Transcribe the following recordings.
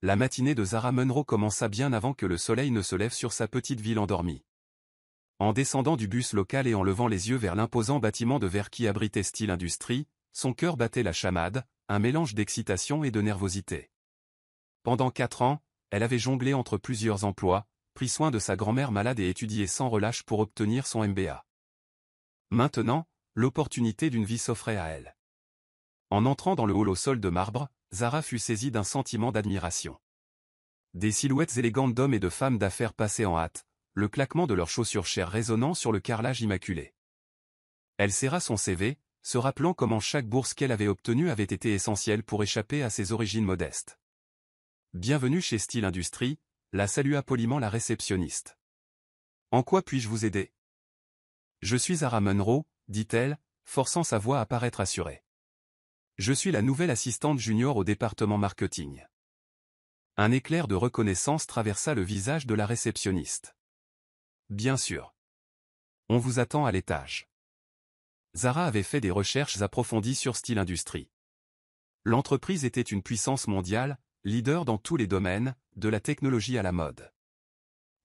la matinée de Zara Munro commença bien avant que le soleil ne se lève sur sa petite ville endormie. En descendant du bus local et en levant les yeux vers l'imposant bâtiment de verre qui abritait Steel Industries, son cœur battait la chamade, un mélange d'excitation et de nervosité. Pendant 4 ans, elle avait jonglé entre plusieurs emplois, pris soin de sa grand-mère malade et étudié sans relâche pour obtenir son MBA. Maintenant, l'opportunité d'une vie s'offrait à elle. En entrant dans le hall au sol de marbre, Zara fut saisie d'un sentiment d'admiration. Des silhouettes élégantes d'hommes et de femmes d'affaires passaient en hâte, le claquement de leurs chaussures chères résonnant sur le carrelage immaculé. Elle serra son CV, se rappelant comment chaque bourse qu'elle avait obtenue avait été essentielle pour échapper à ses origines modestes. « Bienvenue chez Steel Industries », la salua poliment la réceptionniste. « En quoi puis-je vous aider ?»« Je suis Zara Munro », dit-elle, forçant sa voix à paraître assurée. « Je suis la nouvelle assistante junior au département marketing. » Un éclair de reconnaissance traversa le visage de la réceptionniste. « Bien sûr. On vous attend à l'étage. » Zara avait fait des recherches approfondies sur Steel Industries. L'entreprise était une puissance mondiale, leader dans tous les domaines, de la technologie à la mode.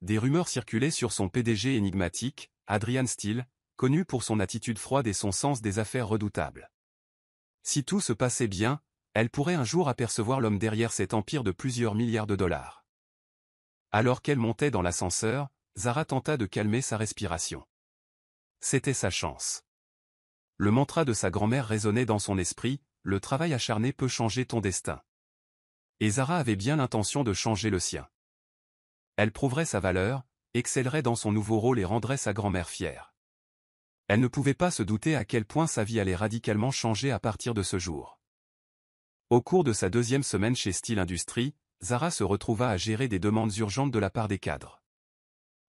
Des rumeurs circulaient sur son PDG énigmatique, Adrian Steele, connu pour son attitude froide et son sens des affaires redoutable. Si tout se passait bien, elle pourrait un jour apercevoir l'homme derrière cet empire de plusieurs milliards de dollars. Alors qu'elle montait dans l'ascenseur, Zara tenta de calmer sa respiration. C'était sa chance. Le mantra de sa grand-mère résonnait dans son esprit, le travail acharné peut changer ton destin. Et Zara avait bien l'intention de changer le sien. Elle prouverait sa valeur, excellerait dans son nouveau rôle et rendrait sa grand-mère fière. Elle ne pouvait pas se douter à quel point sa vie allait radicalement changer à partir de ce jour. Au cours de sa 2e semaine chez Steel Industries, Zara se retrouva à gérer des demandes urgentes de la part des cadres.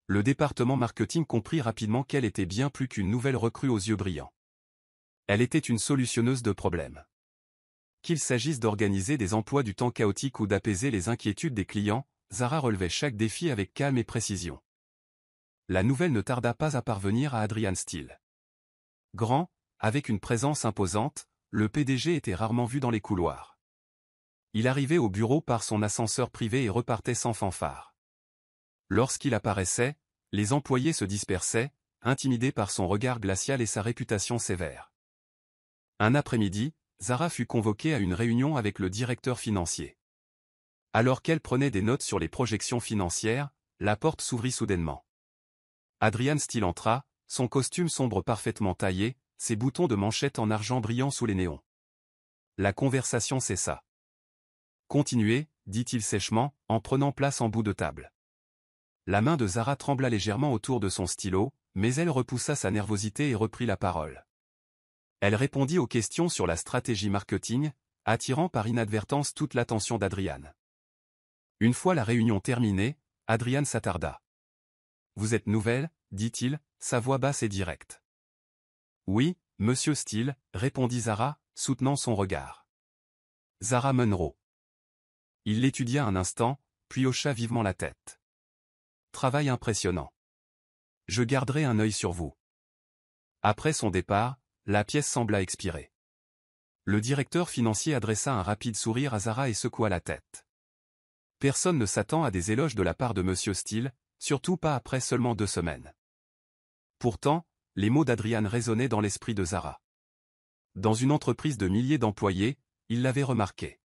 Le département marketing comprit rapidement qu'elle était bien plus qu'une nouvelle recrue aux yeux brillants. Elle était une solutionneuse de problèmes. Qu'il s'agisse d'organiser des emplois du temps chaotique ou d'apaiser les inquiétudes des clients, Zara relevait chaque défi avec calme et précision. La nouvelle ne tarda pas à parvenir à Adrian Steele. Grand, avec une présence imposante, le PDG était rarement vu dans les couloirs. Il arrivait au bureau par son ascenseur privé et repartait sans fanfare. Lorsqu'il apparaissait, les employés se dispersaient, intimidés par son regard glacial et sa réputation sévère. Un après-midi, Zara fut convoquée à une réunion avec le directeur financier. Alors qu'elle prenait des notes sur les projections financières, la porte s'ouvrit soudainement. Adrian Steele entra, son costume sombre parfaitement taillé, ses boutons de manchette en argent brillant sous les néons. La conversation cessa. « Continuez, dit-il sèchement, en prenant place en bout de table. » La main de Zara trembla légèrement autour de son stylo, mais elle repoussa sa nervosité et reprit la parole. Elle répondit aux questions sur la stratégie marketing, attirant par inadvertance toute l'attention d'Adrian. Une fois la réunion terminée, Adrian s'attarda. « Vous êtes nouvelle ?» dit-il, sa voix basse et directe. « Oui, monsieur Steele » répondit Zara, soutenant son regard. « Zara Munro. » Il l'étudia un instant, puis hocha vivement la tête. « Travail impressionnant. Je garderai un œil sur vous. » Après son départ, la pièce sembla expirer. Le directeur financier adressa un rapide sourire à Zara et secoua la tête. Personne ne s'attend à des éloges de la part de monsieur Steele, surtout pas après seulement 2 semaines. Pourtant, les mots d'Adrian résonnaient dans l'esprit de Zara. Dans une entreprise de milliers d'employés, il l'avait remarqué.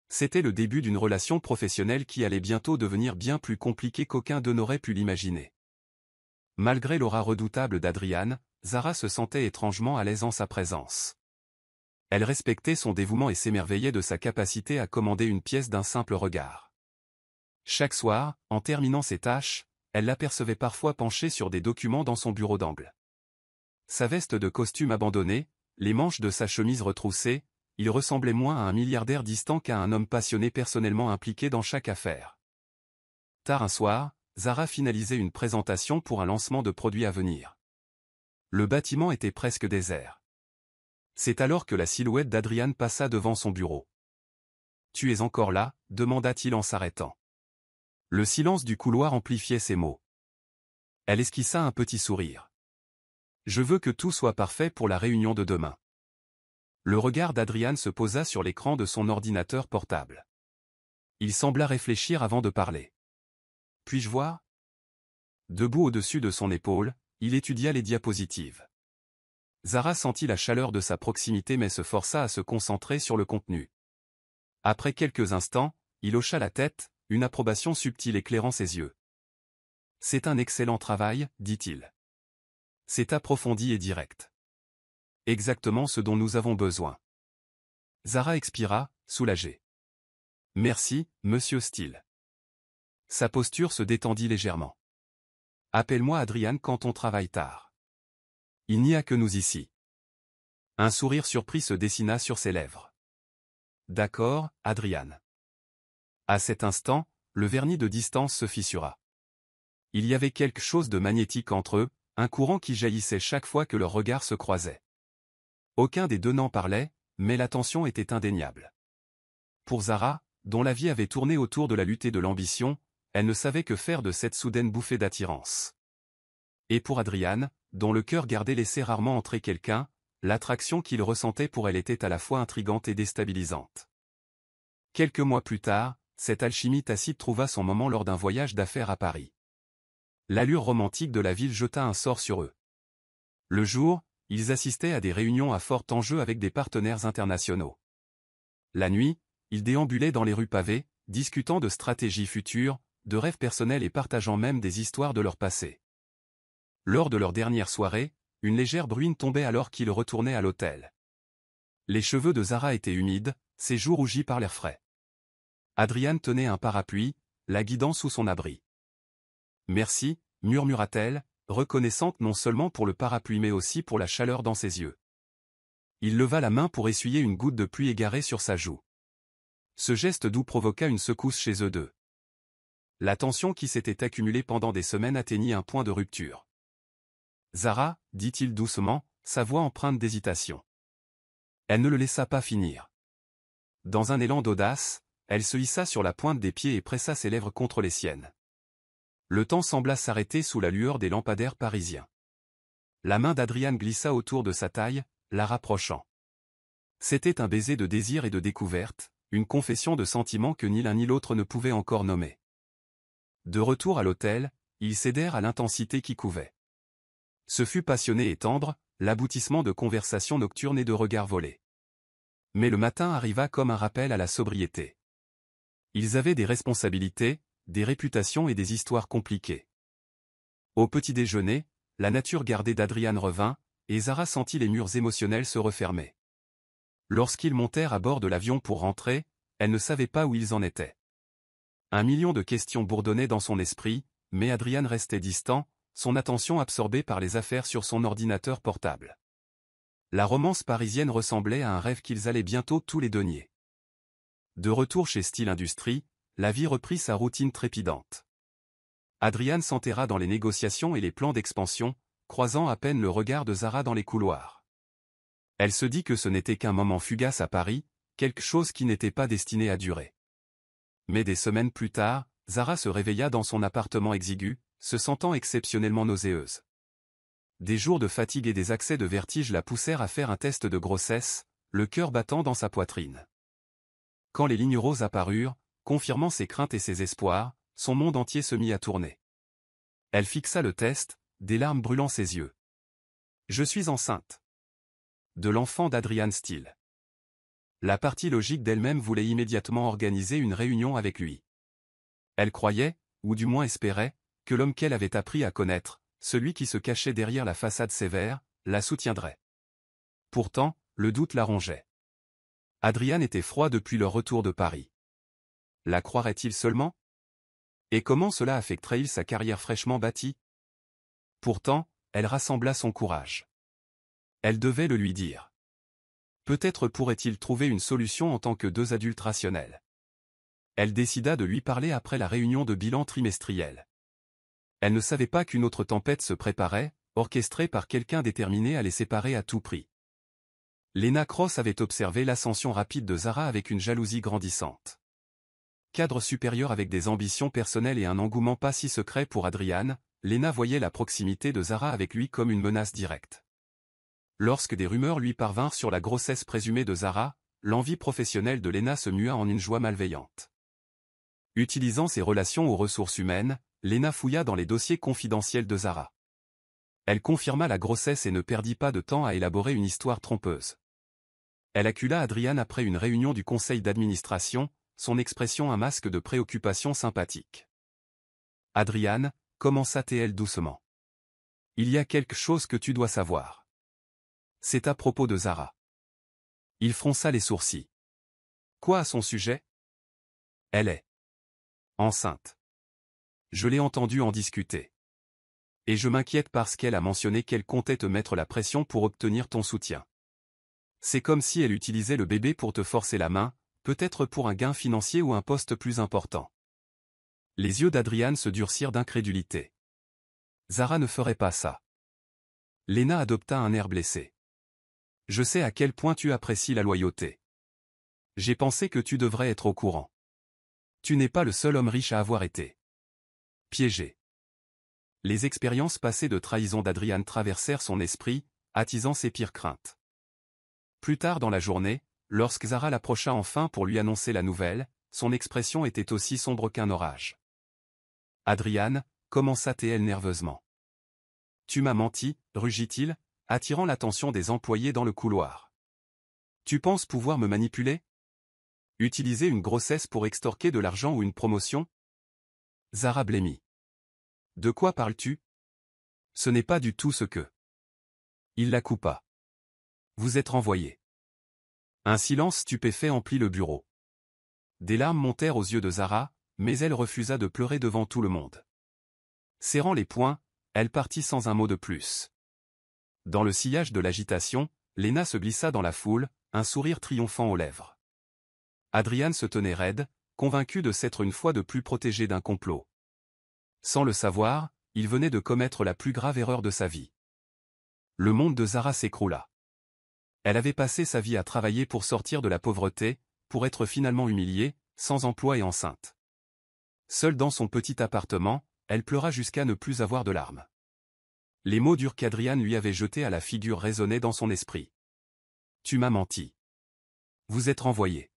C'était le début d'une relation professionnelle qui allait bientôt devenir bien plus compliquée qu'aucun d'eux n'aurait pu l'imaginer. Malgré l'aura redoutable d'Adrian, Zara se sentait étrangement à l'aise en sa présence. Elle respectait son dévouement et s'émerveillait de sa capacité à commander une pièce d'un simple regard. Chaque soir, en terminant ses tâches, elle l'apercevait parfois penchée sur des documents dans son bureau d'angle. Sa veste de costume abandonnée, les manches de sa chemise retroussées, il ressemblait moins à un milliardaire distant qu'à un homme passionné personnellement impliqué dans chaque affaire. Tard un soir, Zara finalisait une présentation pour un lancement de produits à venir. Le bâtiment était presque désert. C'est alors que la silhouette d'Adrian passa devant son bureau. « Tu es encore là ?» demanda-t-il en s'arrêtant. Le silence du couloir amplifiait ses mots. Elle esquissa un petit sourire. « Je veux que tout soit parfait pour la réunion de demain. » Le regard d'Adrian se posa sur l'écran de son ordinateur portable. Il sembla réfléchir avant de parler. Puis-je voir? Debout au-dessus de son épaule, il étudia les diapositives. Zara sentit la chaleur de sa proximité mais se força à se concentrer sur le contenu. Après quelques instants, il hocha la tête, une approbation subtile éclairant ses yeux. « C'est un excellent travail, dit-il. C'est approfondi et direct. Exactement ce dont nous avons besoin. » Zara expira, soulagée. « Merci, monsieur Steele. » Sa posture se détendit légèrement. « Appelle-moi Adrian quand on travaille tard. Il n'y a que nous ici. » Un sourire surpris se dessina sur ses lèvres. « D'accord, Adrian. » À cet instant, le vernis de distance se fissura. Il y avait quelque chose de magnétique entre eux, un courant qui jaillissait chaque fois que leurs regards se croisaient. Aucun des deux n'en parlait, mais la tension était indéniable. Pour Zara, dont la vie avait tourné autour de la lutte et de l'ambition, elle ne savait que faire de cette soudaine bouffée d'attirance. Et pour Adrian, dont le cœur gardait laissé rarement entrer quelqu'un, l'attraction qu'il ressentait pour elle était à la fois intrigante et déstabilisante. Quelques mois plus tard, cette alchimie tacite trouva son moment lors d'un voyage d'affaires à Paris. L'allure romantique de la ville jeta un sort sur eux. Le jour, ils assistaient à des réunions à fort enjeu avec des partenaires internationaux. La nuit, ils déambulaient dans les rues pavées, discutant de stratégies futures, de rêves personnels et partageant même des histoires de leur passé. Lors de leur dernière soirée, une légère bruine tombait alors qu'ils retournaient à l'hôtel. Les cheveux de Zara étaient humides, ses joues rougies par l'air frais. Adrian tenait un parapluie, la guidant sous son abri. « Merci », murmura-t-elle, reconnaissante non seulement pour le parapluie mais aussi pour la chaleur dans ses yeux. Il leva la main pour essuyer une goutte de pluie égarée sur sa joue. Ce geste doux provoqua une secousse chez eux deux. La tension qui s'était accumulée pendant des semaines atteignit un point de rupture. « Zara », dit-il doucement, sa voix empreinte d'hésitation. Elle ne le laissa pas finir. Dans un élan d'audace, elle se hissa sur la pointe des pieds et pressa ses lèvres contre les siennes. Le temps sembla s'arrêter sous la lueur des lampadaires parisiens. La main d'Adrian glissa autour de sa taille, la rapprochant. C'était un baiser de désir et de découverte, une confession de sentiments que ni l'un ni l'autre ne pouvait encore nommer. De retour à l'hôtel, ils cédèrent à l'intensité qui couvait. Ce fut passionné et tendre, l'aboutissement de conversations nocturnes et de regards volés. Mais le matin arriva comme un rappel à la sobriété. Ils avaient des responsabilités, des réputations et des histoires compliquées. Au petit déjeuner, la nature gardée d'Adrian revint, et Zara sentit les murs émotionnels se refermer. Lorsqu'ils montèrent à bord de l'avion pour rentrer, elle ne savait pas où ils en étaient. Un million de questions bourdonnaient dans son esprit, mais Adrian restait distant, son attention absorbée par les affaires sur son ordinateur portable. La romance parisienne ressemblait à un rêve qu'ils allaient bientôt tous les deux nier. De retour chez Steel Industries, la vie reprit sa routine trépidante. Adrian s'enterra dans les négociations et les plans d'expansion, croisant à peine le regard de Zara dans les couloirs. Elle se dit que ce n'était qu'un moment fugace à Paris, quelque chose qui n'était pas destiné à durer. Mais des semaines plus tard, Zara se réveilla dans son appartement exigu, se sentant exceptionnellement nauséeuse. Des jours de fatigue et des accès de vertige la poussèrent à faire un test de grossesse, le cœur battant dans sa poitrine. Quand les lignes roses apparurent, confirmant ses craintes et ses espoirs, son monde entier se mit à tourner. Elle fixa le test, des larmes brûlant ses yeux. « Je suis enceinte. » De l'enfant d'Adrian Steele. La partie logique d'elle-même voulait immédiatement organiser une réunion avec lui. Elle croyait, ou du moins espérait, que l'homme qu'elle avait appris à connaître, celui qui se cachait derrière la façade sévère, la soutiendrait. Pourtant, le doute la rongeait. Adrian était froid depuis leur retour de Paris. La croirait-il seulement? Et comment cela affecterait-il sa carrière fraîchement bâtie? Pourtant, elle rassembla son courage. Elle devait le lui dire. Peut-être pourrait-il trouver une solution en tant que deux adultes rationnels. Elle décida de lui parler après la réunion de bilan trimestriel. Elle ne savait pas qu'une autre tempête se préparait, orchestrée par quelqu'un déterminé à les séparer à tout prix. Lena Cross avait observé l'ascension rapide de Zara avec une jalousie grandissante. Cadre supérieur avec des ambitions personnelles et un engouement pas si secret pour Adrian, Lena voyait la proximité de Zara avec lui comme une menace directe. Lorsque des rumeurs lui parvinrent sur la grossesse présumée de Zara, l'envie professionnelle de Lena se mua en une joie malveillante. Utilisant ses relations aux ressources humaines, Lena fouilla dans les dossiers confidentiels de Zara. Elle confirma la grossesse et ne perdit pas de temps à élaborer une histoire trompeuse. Elle accula Adrian après une réunion du conseil d'administration, son expression un masque de préoccupation sympathique. « Adrian, commença-t-elle doucement. Il y a quelque chose que tu dois savoir. C'est à propos de Zara. » Il fronça les sourcils. « Quoi à son sujet ? » « Elle est enceinte. Je l'ai entendue en discuter. Et je m'inquiète parce qu'elle a mentionné qu'elle comptait te mettre la pression pour obtenir ton soutien. C'est comme si elle utilisait le bébé pour te forcer la main, peut-être pour un gain financier ou un poste plus important. » Les yeux d'Adrian se durcirent d'incrédulité. Zara ne ferait pas ça. Lena adopta un air blessé. « Je sais à quel point tu apprécies la loyauté. J'ai pensé que tu devrais être au courant. Tu n'es pas le seul homme riche à avoir été piégé. » Les expériences passées de trahison d'Adrian traversèrent son esprit, attisant ses pires craintes. Plus tard dans la journée, lorsque Zara l'approcha enfin pour lui annoncer la nouvelle, son expression était aussi sombre qu'un orage. « Adrian, commença-t-elle nerveusement. « Tu m'as menti, rugit-il, attirant l'attention des employés dans le couloir. Tu penses pouvoir me manipuler ? Utiliser une grossesse pour extorquer de l'argent ou une promotion ? » Zara blêmit. « De quoi parles-tu ? Ce n'est pas du tout ce que... » Il la coupa. « Vous êtes renvoyé. » Un silence stupéfait emplit le bureau. Des larmes montèrent aux yeux de Zara, mais elle refusa de pleurer devant tout le monde. Serrant les poings, elle partit sans un mot de plus. Dans le sillage de l'agitation, Lena se glissa dans la foule, un sourire triomphant aux lèvres. Adrian se tenait raide, convaincu de s'être une fois de plus protégé d'un complot. Sans le savoir, il venait de commettre la plus grave erreur de sa vie. Le monde de Zara s'écroula. Elle avait passé sa vie à travailler pour sortir de la pauvreté, pour être finalement humiliée, sans emploi et enceinte. Seule dans son petit appartement, elle pleura jusqu'à ne plus avoir de larmes. Les mots durs qu'Adrian lui avait jetés à la figure résonnaient dans son esprit. « Tu m'as menti. Vous êtes renvoyé. »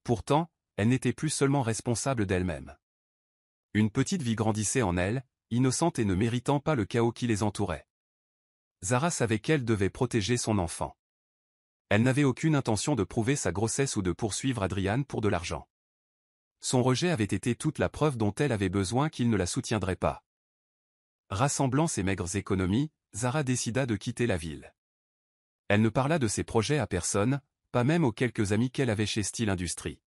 Pourtant, elle n'était plus seulement responsable d'elle-même. Une petite vie grandissait en elle, innocente et ne méritant pas le chaos qui les entourait. Zara savait qu'elle devait protéger son enfant. Elle n'avait aucune intention de prouver sa grossesse ou de poursuivre Adrian pour de l'argent. Son rejet avait été toute la preuve dont elle avait besoin qu'il ne la soutiendrait pas. Rassemblant ses maigres économies, Zara décida de quitter la ville. Elle ne parla de ses projets à personne, pas même aux quelques amis qu'elle avait chez Steel Industries.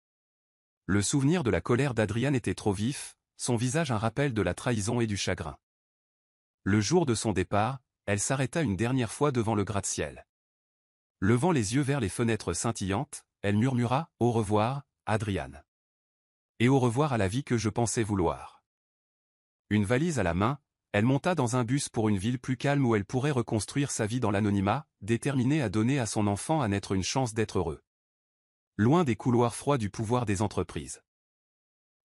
Le souvenir de la colère d'Adrian était trop vif, son visage un rappel de la trahison et du chagrin. Le jour de son départ, elle s'arrêta une dernière fois devant le gratte-ciel. Levant les yeux vers les fenêtres scintillantes, elle murmura « Au revoir, Adrian. Et au revoir à la vie que je pensais vouloir. » Une valise à la main, elle monta dans un bus pour une ville plus calme où elle pourrait reconstruire sa vie dans l'anonymat, déterminée à donner à son enfant à naître une chance d'être heureux. Loin des couloirs froids du pouvoir des entreprises.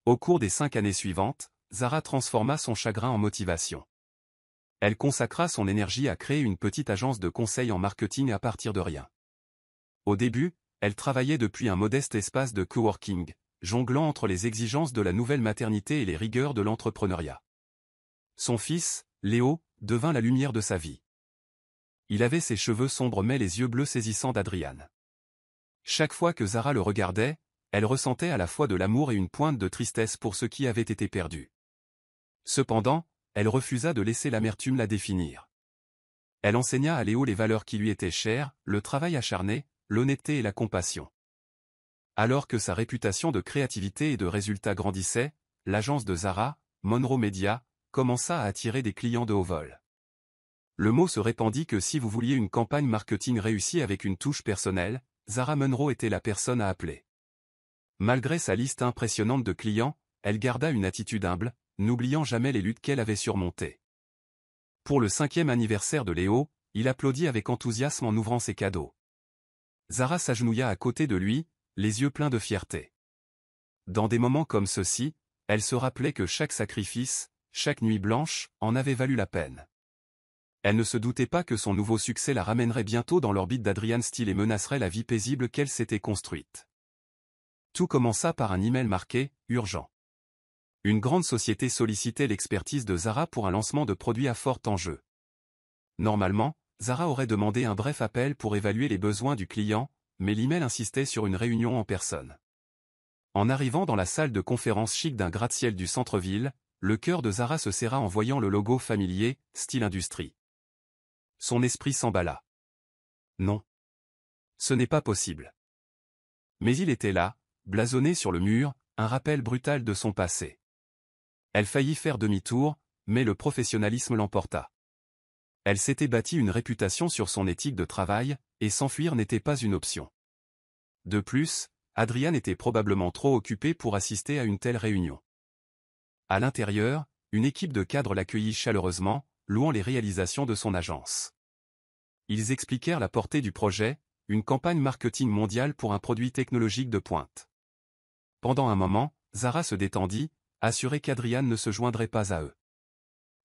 Au cours des 5 années suivantes, Zara transforma son chagrin en motivation. Elle consacra son énergie à créer une petite agence de conseil en marketing à partir de rien. Au début, elle travaillait depuis un modeste espace de coworking, jonglant entre les exigences de la nouvelle maternité et les rigueurs de l'entrepreneuriat. Son fils, Léo, devint la lumière de sa vie. Il avait ses cheveux sombres mais les yeux bleus saisissants d'Adrian. Chaque fois que Zara le regardait, elle ressentait à la fois de l'amour et une pointe de tristesse pour ce qui avait été perdu. Cependant, elle refusa de laisser l'amertume la définir. Elle enseigna à Léo les valeurs qui lui étaient chères, le travail acharné, l'honnêteté et la compassion. Alors que sa réputation de créativité et de résultats grandissait, l'agence de Zara, Monroe Media, commença à attirer des clients de haut vol. Le mot se répandit que si vous vouliez une campagne marketing réussie avec une touche personnelle, Zara Monroe était la personne à appeler. Malgré sa liste impressionnante de clients, elle garda une attitude humble, n'oubliant jamais les luttes qu'elle avait surmontées. Pour le 5e anniversaire de Léo, il applaudit avec enthousiasme en ouvrant ses cadeaux. Zara s'agenouilla à côté de lui, les yeux pleins de fierté. Dans des moments comme ceux-ci, elle se rappelait que chaque sacrifice, chaque nuit blanche, en avait valu la peine. Elle ne se doutait pas que son nouveau succès la ramènerait bientôt dans l'orbite d'Adrian Steele et menacerait la vie paisible qu'elle s'était construite. Tout commença par un email marqué « Urgent ». Une grande société sollicitait l'expertise de Zara pour un lancement de produits à fort enjeu. Normalement, Zara aurait demandé un bref appel pour évaluer les besoins du client, mais l'email insistait sur une réunion en personne. En arrivant dans la salle de conférence chic d'un gratte-ciel du centre-ville, le cœur de Zara se serra en voyant le logo familier, style industrie. Son esprit s'emballa. Non. Ce n'est pas possible. Mais il était là, blasonné sur le mur, un rappel brutal de son passé. Elle faillit faire demi-tour, mais le professionnalisme l'emporta. Elle s'était bâtie une réputation sur son éthique de travail, et s'enfuir n'était pas une option. De plus, Adrian était probablement trop occupé pour assister à une telle réunion. À l'intérieur, une équipe de cadres l'accueillit chaleureusement, louant les réalisations de son agence. Ils expliquèrent la portée du projet, une campagne marketing mondiale pour un produit technologique de pointe. Pendant un moment, Zara se détendit, assurée qu'Adrian ne se joindrait pas à eux.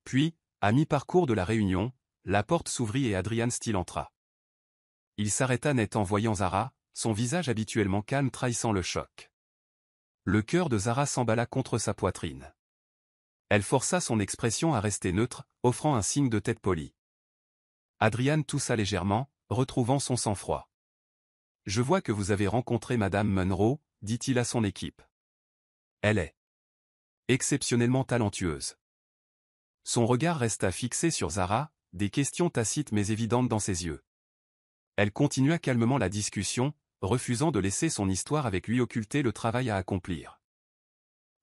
Puis, à mi-parcours de la réunion, la porte s'ouvrit et Adrian Steele entra. Il s'arrêta net en voyant Zara, son visage habituellement calme trahissant le choc. Le cœur de Zara s'emballa contre sa poitrine. Elle força son expression à rester neutre, offrant un signe de tête poli. Adrian toussa légèrement, retrouvant son sang-froid. « Je vois que vous avez rencontré Madame Munro, » dit-il à son équipe. « Elle est exceptionnellement talentueuse. » Son regard resta fixé sur Zara, des questions tacites mais évidentes dans ses yeux. Elle continua calmement la discussion, refusant de laisser son histoire avec lui occulter le travail à accomplir.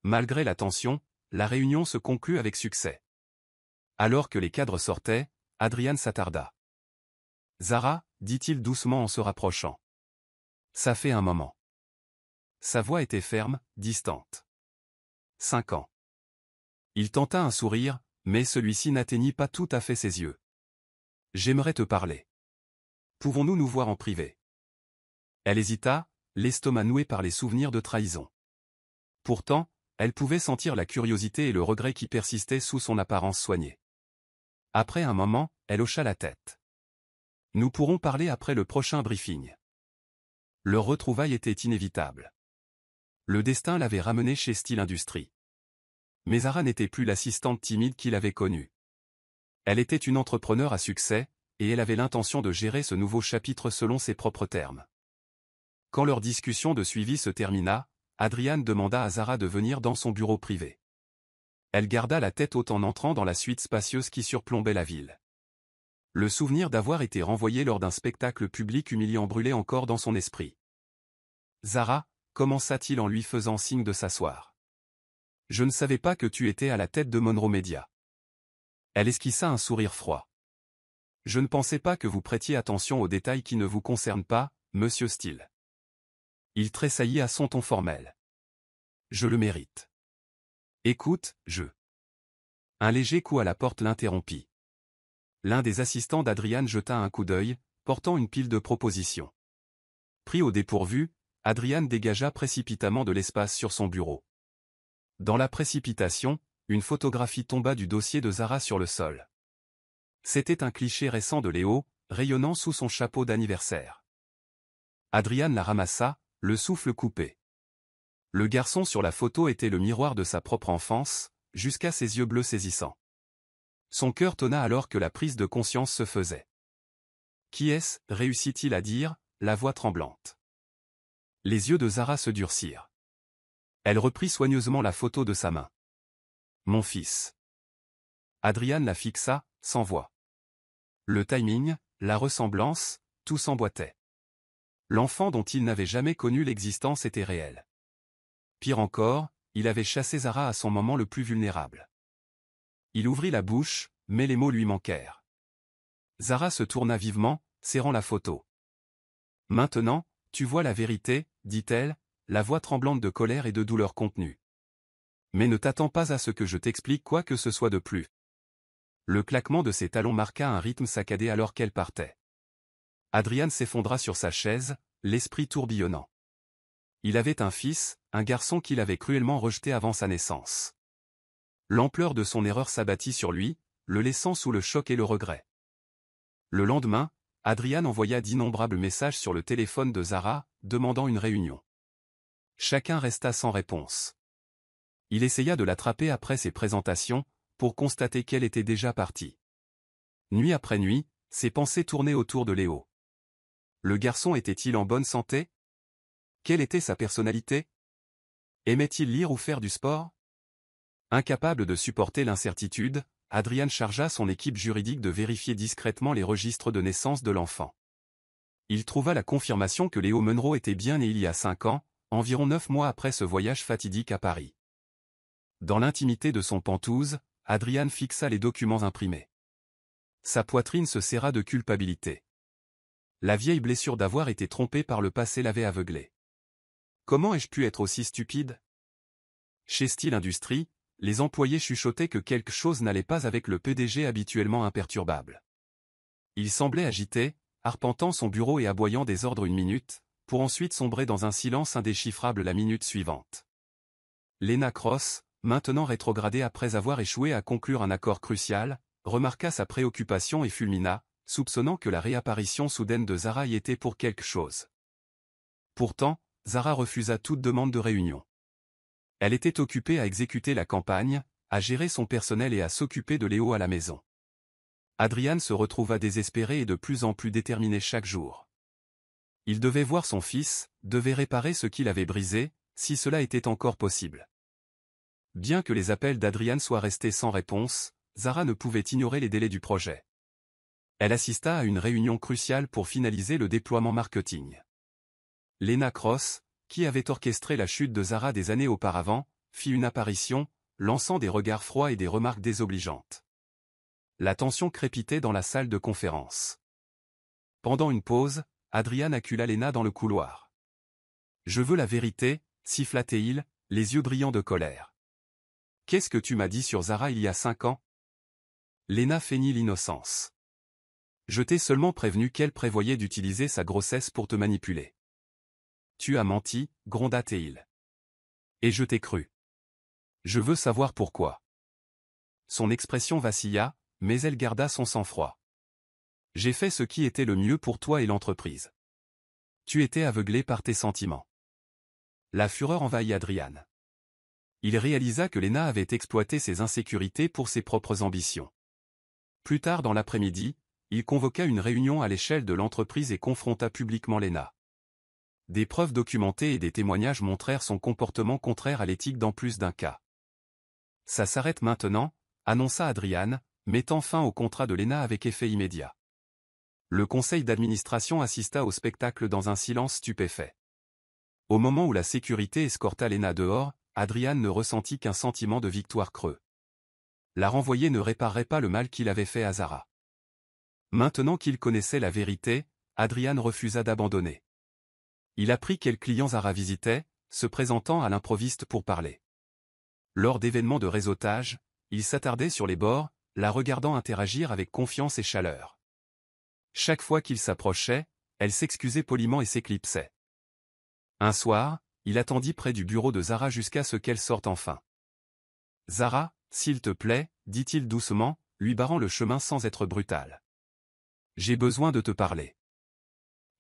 Malgré la tension, la réunion se conclut avec succès. Alors que les cadres sortaient, Adrian s'attarda. « Zara, dit-il doucement en se rapprochant. Ça fait un moment. » Sa voix était ferme, distante. 5 ans. Il tenta un sourire, mais celui-ci n'atteignit pas tout à fait ses yeux. « J'aimerais te parler. Pouvons-nous nous voir en privé ?» Elle hésita, l'estomac noué par les souvenirs de trahison. Pourtant, elle pouvait sentir la curiosité et le regret qui persistaient sous son apparence soignée. Après un moment, elle hocha la tête. « Nous pourrons parler après le prochain briefing. » Leur retrouvaille était inévitable. Le destin l'avait ramené chez Steel Industries. Mais Zara n'était plus l'assistante timide qu'il avait connue. Elle était une entrepreneure à succès, et elle avait l'intention de gérer ce nouveau chapitre selon ses propres termes. Quand leur discussion de suivi se termina, Adrian demanda à Zara de venir dans son bureau privé. Elle garda la tête haute en entrant dans la suite spacieuse qui surplombait la ville. Le souvenir d'avoir été renvoyé lors d'un spectacle public humiliant brûlait encore dans son esprit. « Zara » commença-t-il en lui faisant signe de s'asseoir. « Je ne savais pas que tu étais à la tête de Munro Media. » Elle esquissa un sourire froid. « Je ne pensais pas que vous prêtiez attention aux détails qui ne vous concernent pas, Monsieur Steele. » Il tressaillit à son ton formel. « Je le mérite. » « Écoute, je... » Un léger coup à la porte l'interrompit. L'un des assistants d'Adrian jeta un coup d'œil, portant une pile de propositions. Pris au dépourvu, Adrian dégagea précipitamment de l'espace sur son bureau. Dans la précipitation, une photographie tomba du dossier de Zara sur le sol. C'était un cliché récent de Léo, rayonnant sous son chapeau d'anniversaire. Adrian la ramassa, le souffle coupé. Le garçon sur la photo était le miroir de sa propre enfance, jusqu'à ses yeux bleus saisissants. Son cœur tonna alors que la prise de conscience se faisait. « Qui est-ce » réussit-il à dire, la voix tremblante. Les yeux de Zara se durcirent. Elle reprit soigneusement la photo de sa main. « Mon fils. » Adrian la fixa, sans voix. Le timing, la ressemblance, tout s'emboîtait. L'enfant dont il n'avait jamais connu l'existence était réel. Pire encore, il avait chassé Zara à son moment le plus vulnérable. Il ouvrit la bouche, mais les mots lui manquèrent. Zara se tourna vivement, serrant la photo. « Maintenant, tu vois la vérité, » dit-elle, la voix tremblante de colère et de douleur contenue. « Mais ne t'attends pas à ce que je t'explique quoi que ce soit de plus. » Le claquement de ses talons marqua un rythme saccadé alors qu'elle partait. Adrian s'effondra sur sa chaise, l'esprit tourbillonnant. Il avait un fils, un garçon qu'il avait cruellement rejeté avant sa naissance. L'ampleur de son erreur s'abattit sur lui, le laissant sous le choc et le regret. Le lendemain, Adrian envoya d'innombrables messages sur le téléphone de Zara, demandant une réunion. Chacun resta sans réponse. Il essaya de l'attraper après ses présentations, pour constater qu'elle était déjà partie. Nuit après nuit, ses pensées tournaient autour de Léo. Le garçon était-il en bonne santé? Quelle était sa personnalité? Aimait-il lire ou faire du sport? Incapable de supporter l'incertitude, Adrian chargea son équipe juridique de vérifier discrètement les registres de naissance de l'enfant. Il trouva la confirmation que Léo Munro était bien né il y a 5 ans, environ 9 mois après ce voyage fatidique à Paris. Dans l'intimité de son pantouse, Adrian fixa les documents imprimés. Sa poitrine se serra de culpabilité. La vieille blessure d'avoir été trompé par le passé l'avait aveuglé. Comment ai-je pu être aussi stupide? Chez Steel Industries, les employés chuchotaient que quelque chose n'allait pas avec le PDG habituellement imperturbable. Il semblait agité, arpentant son bureau et aboyant des ordres une minute, pour ensuite sombrer dans un silence indéchiffrable la minute suivante. Lena Cross, maintenant rétrogradée après avoir échoué à conclure un accord crucial, remarqua sa préoccupation et fulmina, soupçonnant que la réapparition soudaine de Zara y était pour quelque chose. Pourtant, Zara refusa toute demande de réunion. Elle était occupée à exécuter la campagne, à gérer son personnel et à s'occuper de Léo à la maison. Adrian se retrouva désespéré et de plus en plus déterminé chaque jour. Il devait voir son fils, devait réparer ce qu'il avait brisé, si cela était encore possible. Bien que les appels d'Adrian soient restés sans réponse, Zara ne pouvait ignorer les délais du projet. Elle assista à une réunion cruciale pour finaliser le déploiement marketing. Lena Cross, qui avait orchestré la chute de Zara des années auparavant, fit une apparition, lançant des regards froids et des remarques désobligeantes. La tension crépitait dans la salle de conférence. Pendant une pause, Adrian accula Lena dans le couloir. « Je veux la vérité », siffla-t-il, les yeux brillants de colère. « Qu'est-ce que tu m'as dit sur Zara il y a 5 ans ?» Lena feignit l'innocence. « Je t'ai seulement prévenu qu'elle prévoyait d'utiliser sa grossesse pour te manipuler. »« Tu as menti, » gronda-t-il. « Et je t'ai cru. Je veux savoir pourquoi. » Son expression vacilla, mais elle garda son sang-froid. « J'ai fait ce qui était le mieux pour toi et l'entreprise. Tu étais aveuglé par tes sentiments. » La fureur envahit Adrian. Il réalisa que Lena avait exploité ses insécurités pour ses propres ambitions. Plus tard dans l'après-midi, il convoqua une réunion à l'échelle de l'entreprise et confronta publiquement Lena. Des preuves documentées et des témoignages montrèrent son comportement contraire à l'éthique dans plus d'un cas. « Ça s'arrête maintenant », annonça Adrian, mettant fin au contrat de Lena avec effet immédiat. Le conseil d'administration assista au spectacle dans un silence stupéfait. Au moment où la sécurité escorta Lena dehors, Adrian ne ressentit qu'un sentiment de victoire creux. La renvoyer ne réparerait pas le mal qu'il avait fait à Zara. Maintenant qu'il connaissait la vérité, Adrian refusa d'abandonner. Il apprit quels clients Zara visitait, se présentant à l'improviste pour parler. Lors d'événements de réseautage, il s'attardait sur les bords, la regardant interagir avec confiance et chaleur. Chaque fois qu'il s'approchait, elle s'excusait poliment et s'éclipsait. Un soir, il attendit près du bureau de Zara jusqu'à ce qu'elle sorte enfin. « Zara, s'il te plaît, » dit-il doucement, lui barrant le chemin sans être brutal. « J'ai besoin de te parler. »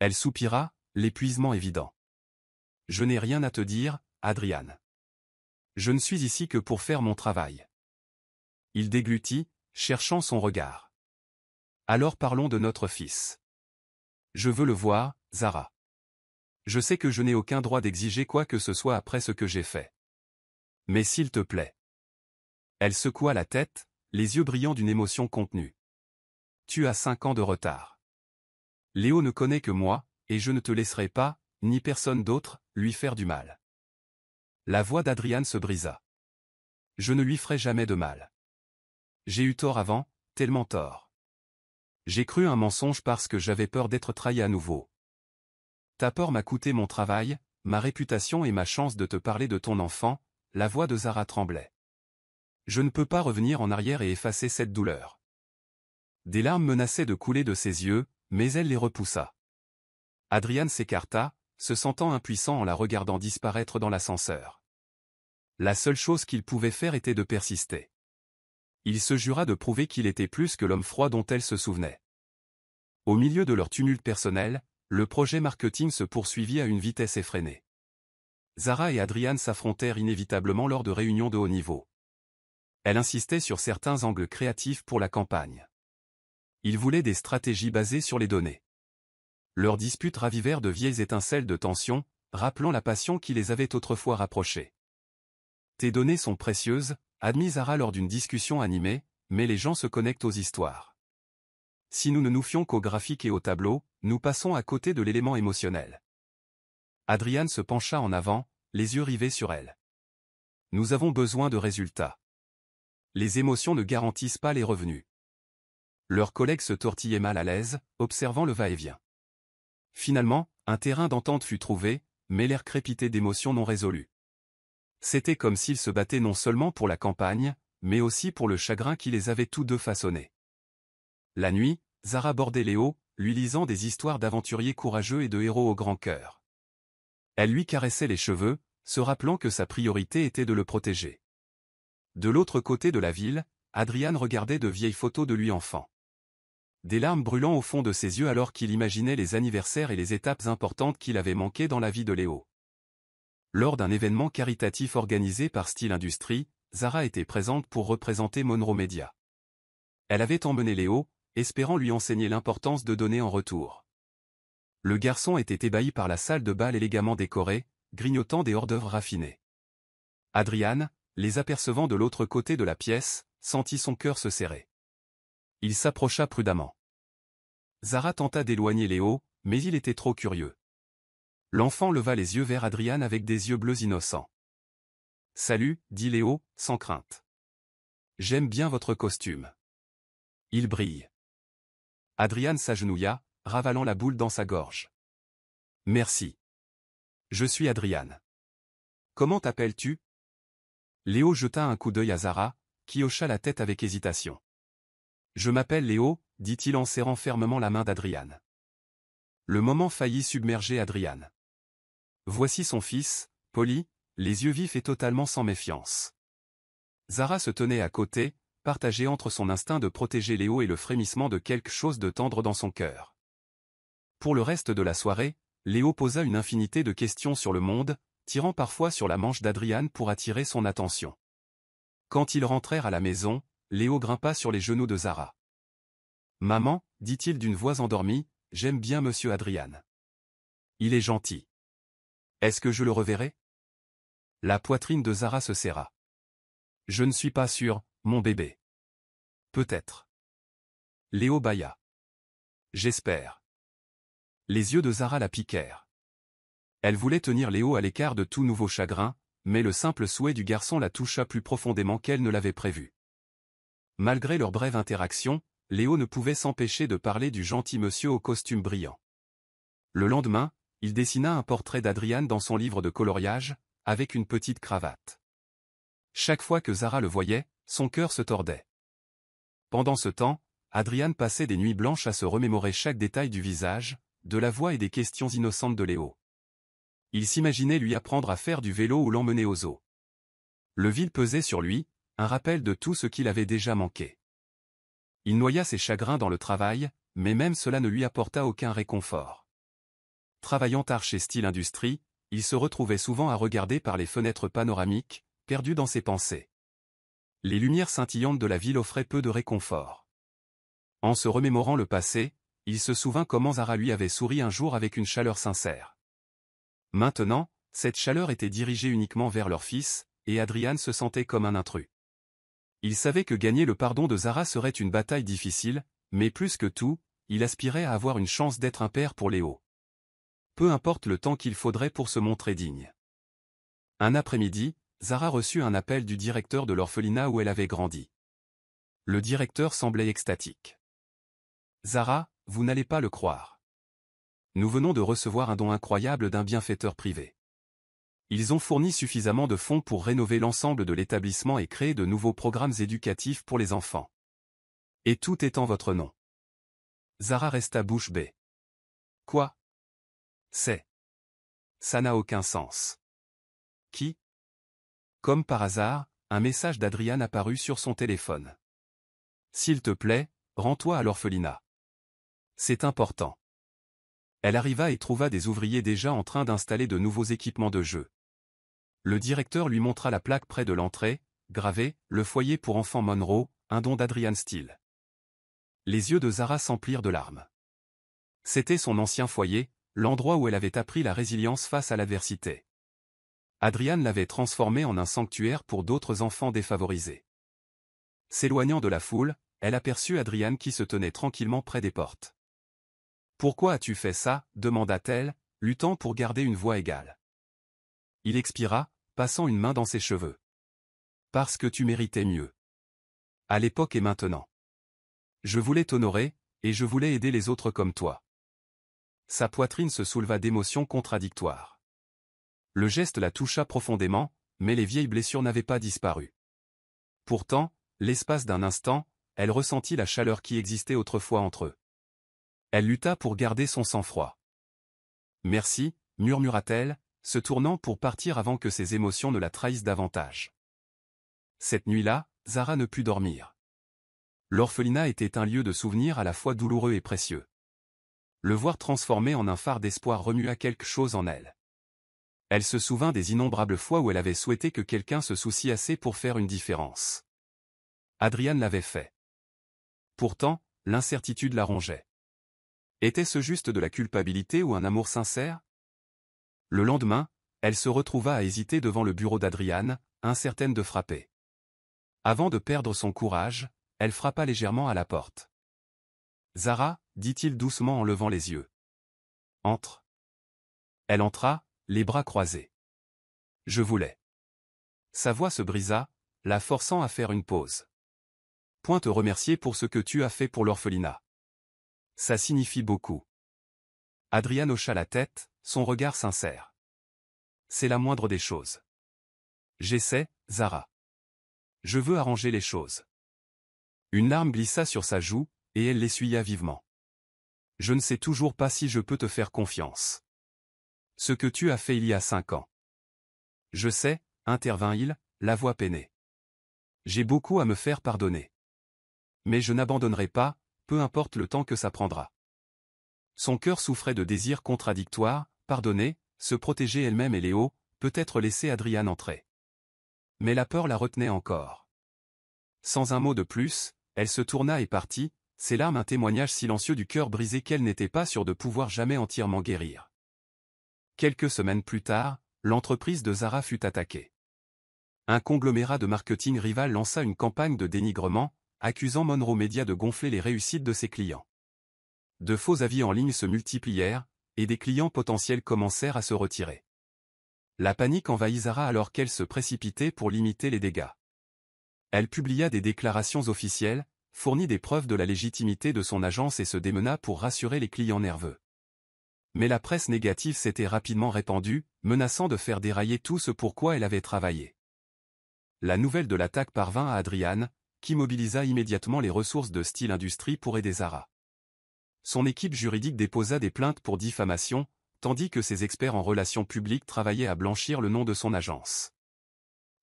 Elle soupira, l'épuisement évident. « Je n'ai rien à te dire, Adrian. Je ne suis ici que pour faire mon travail. » Il déglutit, cherchant son regard. « Alors parlons de notre fils. Je veux le voir, Zara. Je sais que je n'ai aucun droit d'exiger quoi que ce soit après ce que j'ai fait. Mais s'il te plaît. » Elle secoua la tête, les yeux brillants d'une émotion contenue. « Tu as 5 ans de retard. Léo ne connaît que moi, et je ne te laisserai pas, ni personne d'autre, lui faire du mal. » La voix d'Adrian se brisa. « Je ne lui ferai jamais de mal. J'ai eu tort avant, tellement tort. J'ai cru un mensonge parce que j'avais peur d'être trahi à nouveau. Ta peur m'a coûté mon travail, ma réputation et ma chance de te parler de ton enfant. » La voix de Zara tremblait. « Je ne peux pas revenir en arrière et effacer cette douleur. » Des larmes menaçaient de couler de ses yeux, mais elle les repoussa. Adrian s'écarta, se sentant impuissant en la regardant disparaître dans l'ascenseur. La seule chose qu'il pouvait faire était de persister. Il se jura de prouver qu'il était plus que l'homme froid dont elle se souvenait. Au milieu de leur tumulte personnel, le projet marketing se poursuivit à une vitesse effrénée. Zara et Adrian s'affrontèrent inévitablement lors de réunions de haut niveau. Elle insistait sur certains angles créatifs pour la campagne. Ils voulaient des stratégies basées sur les données. Leurs disputes ravivèrent de vieilles étincelles de tension, rappelant la passion qui les avait autrefois rapprochés. « Tes données sont précieuses », admit Zara lors d'une discussion animée, mais les gens se connectent aux histoires. Si nous ne nous fions qu'aux graphiques et aux tableaux, nous passons à côté de l'élément émotionnel. Adrian se pencha en avant, les yeux rivés sur elle. Nous avons besoin de résultats. Les émotions ne garantissent pas les revenus. Leurs collègues se tortillaient mal à l'aise, observant le va-et-vient. Finalement, un terrain d'entente fut trouvé, mais l'air crépitait d'émotions non résolues. C'était comme s'ils se battaient non seulement pour la campagne, mais aussi pour le chagrin qui les avait tous deux façonnés. La nuit, Zara bordait Léo, lui lisant des histoires d'aventuriers courageux et de héros au grand cœur. Elle lui caressait les cheveux, se rappelant que sa priorité était de le protéger. De l'autre côté de la ville, Adrian regardait de vieilles photos de lui enfant. Des larmes brûlant au fond de ses yeux alors qu'il imaginait les anniversaires et les étapes importantes qu'il avait manquées dans la vie de Léo. Lors d'un événement caritatif organisé par Steel Industries, Zara était présente pour représenter Monroe Media. Elle avait emmené Léo, espérant lui enseigner l'importance de donner en retour. Le garçon était ébahi par la salle de bal élégamment décorée, grignotant des hors-d'œuvre raffinés. Adrian, les apercevant de l'autre côté de la pièce, sentit son cœur se serrer. Il s'approcha prudemment. Zara tenta d'éloigner Léo, mais il était trop curieux. L'enfant leva les yeux vers Adrian avec des yeux bleus innocents. « Salut, dit Léo, sans crainte. J'aime bien votre costume. Il brille. » Adrian s'agenouilla, ravalant la boule dans sa gorge. « Merci. Je suis Adrian. Comment t'appelles-tu » Léo jeta un coup d'œil à Zara, qui hocha la tête avec hésitation. « Je m'appelle Léo, dit-il en serrant fermement la main d'Adrian. Le moment faillit submerger Adrian. Voici son fils, poli, les yeux vifs et totalement sans méfiance. Zara se tenait à côté, partagée entre son instinct de protéger Léo et le frémissement de quelque chose de tendre dans son cœur. Pour le reste de la soirée, Léo posa une infinité de questions sur le monde, tirant parfois sur la manche d'Adrian pour attirer son attention. Quand ils rentrèrent à la maison, Léo grimpa sur les genoux de Zara. « Maman, dit-il d'une voix endormie, j'aime bien monsieur Adrian. Il est gentil. Est-ce que je le reverrai ?» La poitrine de Zara se serra. « Je ne suis pas sûr, mon bébé. Peut-être. » Léo bâilla. « J'espère. » Les yeux de Zara la piquèrent. Elle voulait tenir Léo à l'écart de tout nouveau chagrin, mais le simple souhait du garçon la toucha plus profondément qu'elle ne l'avait prévu. Malgré leur brève interaction, Léo ne pouvait s'empêcher de parler du gentil monsieur au costume brillant. Le lendemain, il dessina un portrait d'Adrian dans son livre de coloriage, avec une petite cravate. Chaque fois que Zara le voyait, son cœur se tordait. Pendant ce temps, Adrian passait des nuits blanches à se remémorer chaque détail du visage, de la voix et des questions innocentes de Léo. Il s'imaginait lui apprendre à faire du vélo ou l'emmener au zoo. Le vide pesait sur lui, un rappel de tout ce qu'il avait déjà manqué. Il noya ses chagrins dans le travail, mais même cela ne lui apporta aucun réconfort. Travaillant tard chez Steel Industries, il se retrouvait souvent à regarder par les fenêtres panoramiques, perdu dans ses pensées. Les lumières scintillantes de la ville offraient peu de réconfort. En se remémorant le passé, il se souvint comment Zara lui avait souri un jour avec une chaleur sincère. Maintenant, cette chaleur était dirigée uniquement vers leur fils, et Adrian se sentait comme un intrus. Il savait que gagner le pardon de Zara serait une bataille difficile, mais plus que tout, il aspirait à avoir une chance d'être un père pour Léo. Peu importe le temps qu'il faudrait pour se montrer digne. Un après-midi, Zara reçut un appel du directeur de l'orphelinat où elle avait grandi. Le directeur semblait extatique. « Zara, vous n'allez pas le croire. Nous venons de recevoir un don incroyable d'un bienfaiteur privé. Ils ont fourni suffisamment de fonds pour rénover l'ensemble de l'établissement et créer de nouveaux programmes éducatifs pour les enfants. Et tout est en votre nom. » Zara resta bouche bée. « Quoi ? C'est. Ça n'a aucun sens. » Qui ? Comme par hasard, un message d'Adrian apparut sur son téléphone. « S'il te plaît, rends-toi à l'orphelinat. C'est important. » Elle arriva et trouva des ouvriers déjà en train d'installer de nouveaux équipements de jeu. Le directeur lui montra la plaque près de l'entrée, gravée « Le foyer pour enfants Monroe, un don d'Adrian Steele ». Les yeux de Zara s'emplirent de larmes. C'était son ancien foyer, l'endroit où elle avait appris la résilience face à l'adversité. Adrian l'avait transformé en un sanctuaire pour d'autres enfants défavorisés. S'éloignant de la foule, elle aperçut Adrian qui se tenait tranquillement près des portes. « Pourquoi as-tu fait ça ?» demanda-t-elle, luttant pour garder une voix égale. Il expira, passant une main dans ses cheveux. « Parce que tu méritais mieux. À l'époque et maintenant. Je voulais t'honorer, et je voulais aider les autres comme toi. » Sa poitrine se souleva d'émotions contradictoires. Le geste la toucha profondément, mais les vieilles blessures n'avaient pas disparu. Pourtant, l'espace d'un instant, elle ressentit la chaleur qui existait autrefois entre eux. Elle lutta pour garder son sang-froid. « Merci » murmura-t-elle, se tournant pour partir avant que ses émotions ne la trahissent davantage. Cette nuit-là, Zara ne put dormir. L'orphelinat était un lieu de souvenir à la fois douloureux et précieux. Le voir transformé en un phare d'espoir remua quelque chose en elle. Elle se souvint des innombrables fois où elle avait souhaité que quelqu'un se soucie assez pour faire une différence. Adrian l'avait fait. Pourtant, l'incertitude la rongeait. Était-ce juste de la culpabilité ou un amour sincère? Le lendemain, elle se retrouva à hésiter devant le bureau d'Adrian, incertaine de frapper. Avant de perdre son courage, elle frappa légèrement à la porte. « Zara » dit-il doucement en levant les yeux. « Entre. » Elle entra, les bras croisés. « Je voulais. » Sa voix se brisa, la forçant à faire une pause. « Point te remercier pour ce que tu as fait pour l'orphelinat. Ça signifie beaucoup. » Adrian hocha la tête, son regard sincère. « C'est la moindre des choses. J'essaie, Zara. Je veux arranger les choses. » Une larme glissa sur sa joue, et elle l'essuya vivement. « Je ne sais toujours pas si je peux te faire confiance. Ce que tu as fait il y a 5 ans. » « Je sais, » intervint-il, la voix peinée. « J'ai beaucoup à me faire pardonner. Mais je n'abandonnerai pas, peu importe le temps que ça prendra. » Son cœur souffrait de désirs contradictoires, pardonner, se protéger elle-même et Léo, peut-être laisser Adrian entrer. Mais la peur la retenait encore. Sans un mot de plus, elle se tourna et partit, ses larmes un témoignage silencieux du cœur brisé qu'elle n'était pas sûre de pouvoir jamais entièrement guérir. Quelques semaines plus tard, l'entreprise de Zara fut attaquée. Un conglomérat de marketing rival lança une campagne de dénigrement, accusant Monroe Media de gonfler les réussites de ses clients. De faux avis en ligne se multiplièrent, et des clients potentiels commencèrent à se retirer. La panique envahit Zara alors qu'elle se précipitait pour limiter les dégâts. Elle publia des déclarations officielles, fournit des preuves de la légitimité de son agence et se démena pour rassurer les clients nerveux. Mais la presse négative s'était rapidement répandue, menaçant de faire dérailler tout ce pour quoi elle avait travaillé. La nouvelle de l'attaque parvint à Adrian, qui mobilisa immédiatement les ressources de Steele Industries pour aider Zara. Son équipe juridique déposa des plaintes pour diffamation, tandis que ses experts en relations publiques travaillaient à blanchir le nom de son agence.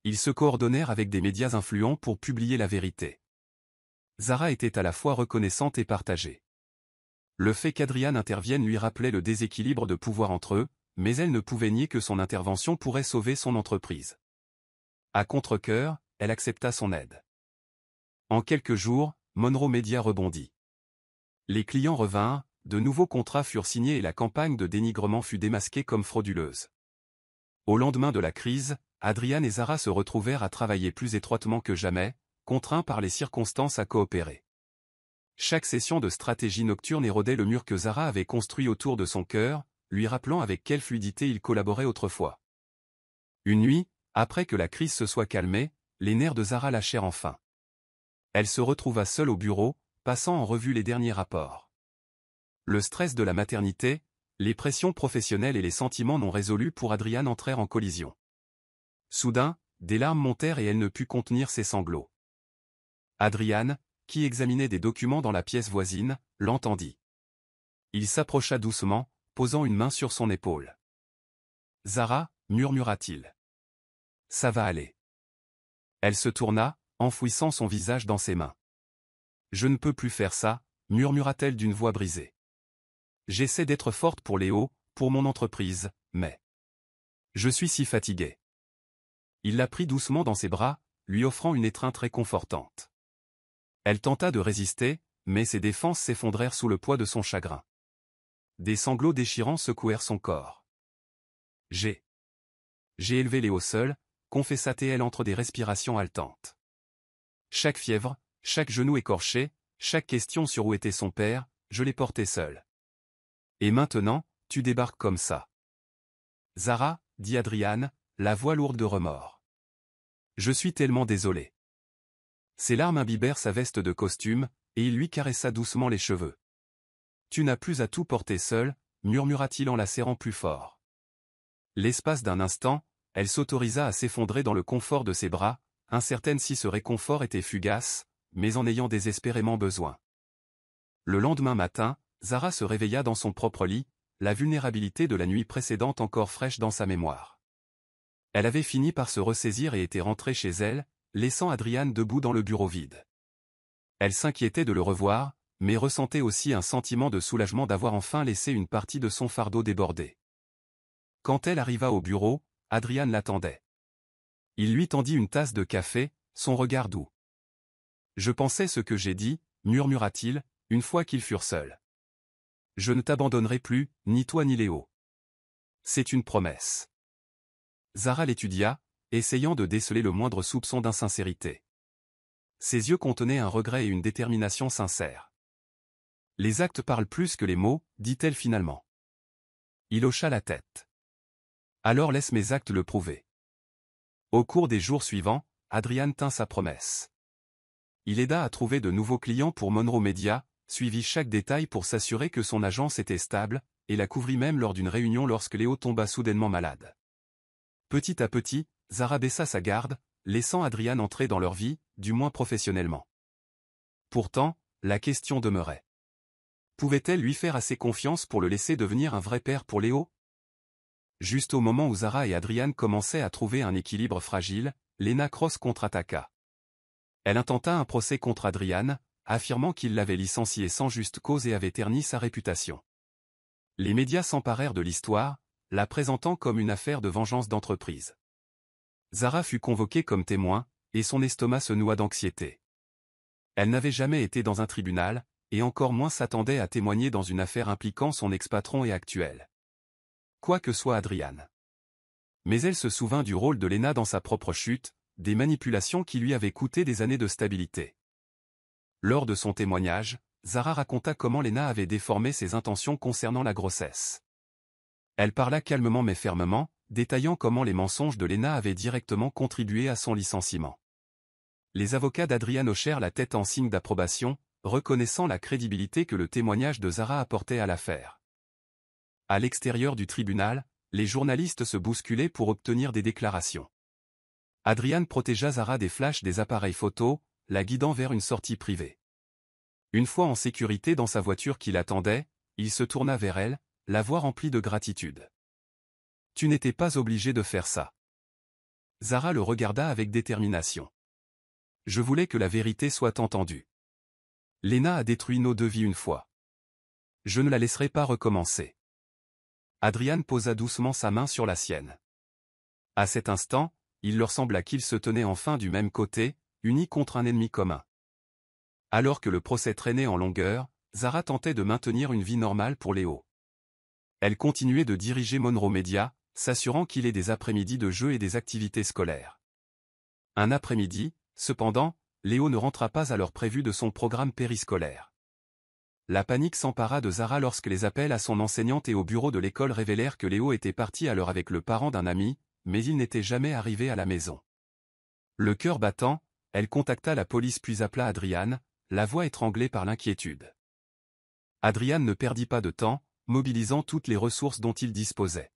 Ils se coordonnèrent avec des médias influents pour publier la vérité. Zara était à la fois reconnaissante et partagée. Le fait qu'Adrian intervienne lui rappelait le déséquilibre de pouvoir entre eux, mais elle ne pouvait nier que son intervention pourrait sauver son entreprise. À contre-cœur, elle accepta son aide. En quelques jours, Monroe Media rebondit. Les clients revinrent, de nouveaux contrats furent signés et la campagne de dénigrement fut démasquée comme frauduleuse. Au lendemain de la crise, Adrian et Zara se retrouvèrent à travailler plus étroitement que jamais, contraints par les circonstances à coopérer. Chaque session de stratégie nocturne érodait le mur que Zara avait construit autour de son cœur, lui rappelant avec quelle fluidité il collaborait autrefois. Une nuit, après que la crise se soit calmée, les nerfs de Zara lâchèrent enfin. Elle se retrouva seule au bureau, passant en revue les derniers rapports. Le stress de la maternité, les pressions professionnelles et les sentiments non résolus pour Adrian entrèrent en collision. Soudain, des larmes montèrent et elle ne put contenir ses sanglots. Adrian, qui examinait des documents dans la pièce voisine, l'entendit. Il s'approcha doucement, posant une main sur son épaule. « Zara » murmura-t-il. « Ça va aller. » Elle se tourna, enfouissant son visage dans ses mains. « Je ne peux plus faire ça » murmura-t-elle d'une voix brisée. « J'essaie d'être forte pour Léo, pour mon entreprise, mais... je suis si fatiguée. Il la prit doucement dans ses bras, lui offrant une étreinte réconfortante. Elle tenta de résister, mais ses défenses s'effondrèrent sous le poids de son chagrin. Des sanglots déchirants secouèrent son corps. J'ai élevé Léo seul, confessa-t-elle entre des respirations haletantes. Chaque fièvre, chaque genou écorché, chaque question sur où était son père, je l'ai porté seul. Et maintenant, tu débarques comme ça. Zara, dit Adrian, la voix lourde de remords. Je suis tellement désolé. Ses larmes imbibèrent sa veste de costume, et il lui caressa doucement les cheveux. Tu n'as plus à tout porter seul, murmura-t-il en la serrant plus fort. L'espace d'un instant, elle s'autorisa à s'effondrer dans le confort de ses bras, incertaine si ce réconfort était fugace, mais en ayant désespérément besoin. Le lendemain matin, Zara se réveilla dans son propre lit, la vulnérabilité de la nuit précédente encore fraîche dans sa mémoire. Elle avait fini par se ressaisir et était rentrée chez elle, laissant Adrian debout dans le bureau vide. Elle s'inquiétait de le revoir, mais ressentait aussi un sentiment de soulagement d'avoir enfin laissé une partie de son fardeau déborder. Quand elle arriva au bureau, Adrian l'attendait. Il lui tendit une tasse de café, son regard doux. « Je pensais ce que j'ai dit, » murmura-t-il, une fois qu'ils furent seuls. « Je ne t'abandonnerai plus, ni toi ni Léo. C'est une promesse. » Zara l'étudia, essayant de déceler le moindre soupçon d'insincérité. Ses yeux contenaient un regret et une détermination sincères. « Les actes parlent plus que les mots, dit-elle finalement. Il hocha la tête. « Alors laisse mes actes le prouver. » Au cours des jours suivants, Adrian tint sa promesse. Il aida à trouver de nouveaux clients pour Monroe Media, suivit chaque détail pour s'assurer que son agence était stable, et la couvrit même lors d'une réunion lorsque Léo tomba soudainement malade. Petit à petit, Zara baissa sa garde, laissant Adrian entrer dans leur vie, du moins professionnellement. Pourtant, la question demeurait. Pouvait-elle lui faire assez confiance pour le laisser devenir un vrai père pour Léo? Juste au moment où Zara et Adrian commençaient à trouver un équilibre fragile, Lena Cross contre-attaqua. Elle intenta un procès contre Adrian, affirmant qu'il l'avait licencié sans juste cause et avait terni sa réputation. Les médias s'emparèrent de l'histoire, la présentant comme une affaire de vengeance d'entreprise. Zara fut convoquée comme témoin, et son estomac se noua d'anxiété. Elle n'avait jamais été dans un tribunal, et encore moins s'attendait à témoigner dans une affaire impliquant son ex-patron et actuel. Quoi que soit Adrian. Mais elle se souvint du rôle de Lena dans sa propre chute, des manipulations qui lui avaient coûté des années de stabilité. Lors de son témoignage, Zara raconta comment Lena avait déformé ses intentions concernant la grossesse. Elle parla calmement mais fermement, détaillant comment les mensonges de Lena avaient directement contribué à son licenciement. Les avocats d'Adrian hochèrent la tête en signe d'approbation, reconnaissant la crédibilité que le témoignage de Zara apportait à l'affaire. À l'extérieur du tribunal, les journalistes se bousculaient pour obtenir des déclarations. Adrian protégea Zara des flashs des appareils photo, la guidant vers une sortie privée. Une fois en sécurité dans sa voiture qui l'attendait, il se tourna vers elle, la voix remplie de gratitude. « Tu n'étais pas obligé de faire ça. » Zara le regarda avec détermination. « Je voulais que la vérité soit entendue. Lena a détruit nos deux vies une fois. Je ne la laisserai pas recommencer. » Adrian posa doucement sa main sur la sienne. À cet instant, il leur sembla qu'ils se tenaient enfin du même côté, unis contre un ennemi commun. Alors que le procès traînait en longueur, Zara tentait de maintenir une vie normale pour Léo. Elle continuait de diriger Monroe Media, s'assurant qu'il ait des après-midi de jeux et des activités scolaires. Un après-midi, cependant, Léo ne rentra pas à l'heure prévue de son programme périscolaire. La panique s'empara de Zara lorsque les appels à son enseignante et au bureau de l'école révélèrent que Léo était parti à l'heure avec le parent d'un ami, mais il n'était jamais arrivé à la maison. Le cœur battant, elle contacta la police puis appela Adrian, la voix étranglée par l'inquiétude. Adrian ne perdit pas de temps, mobilisant toutes les ressources dont il disposait.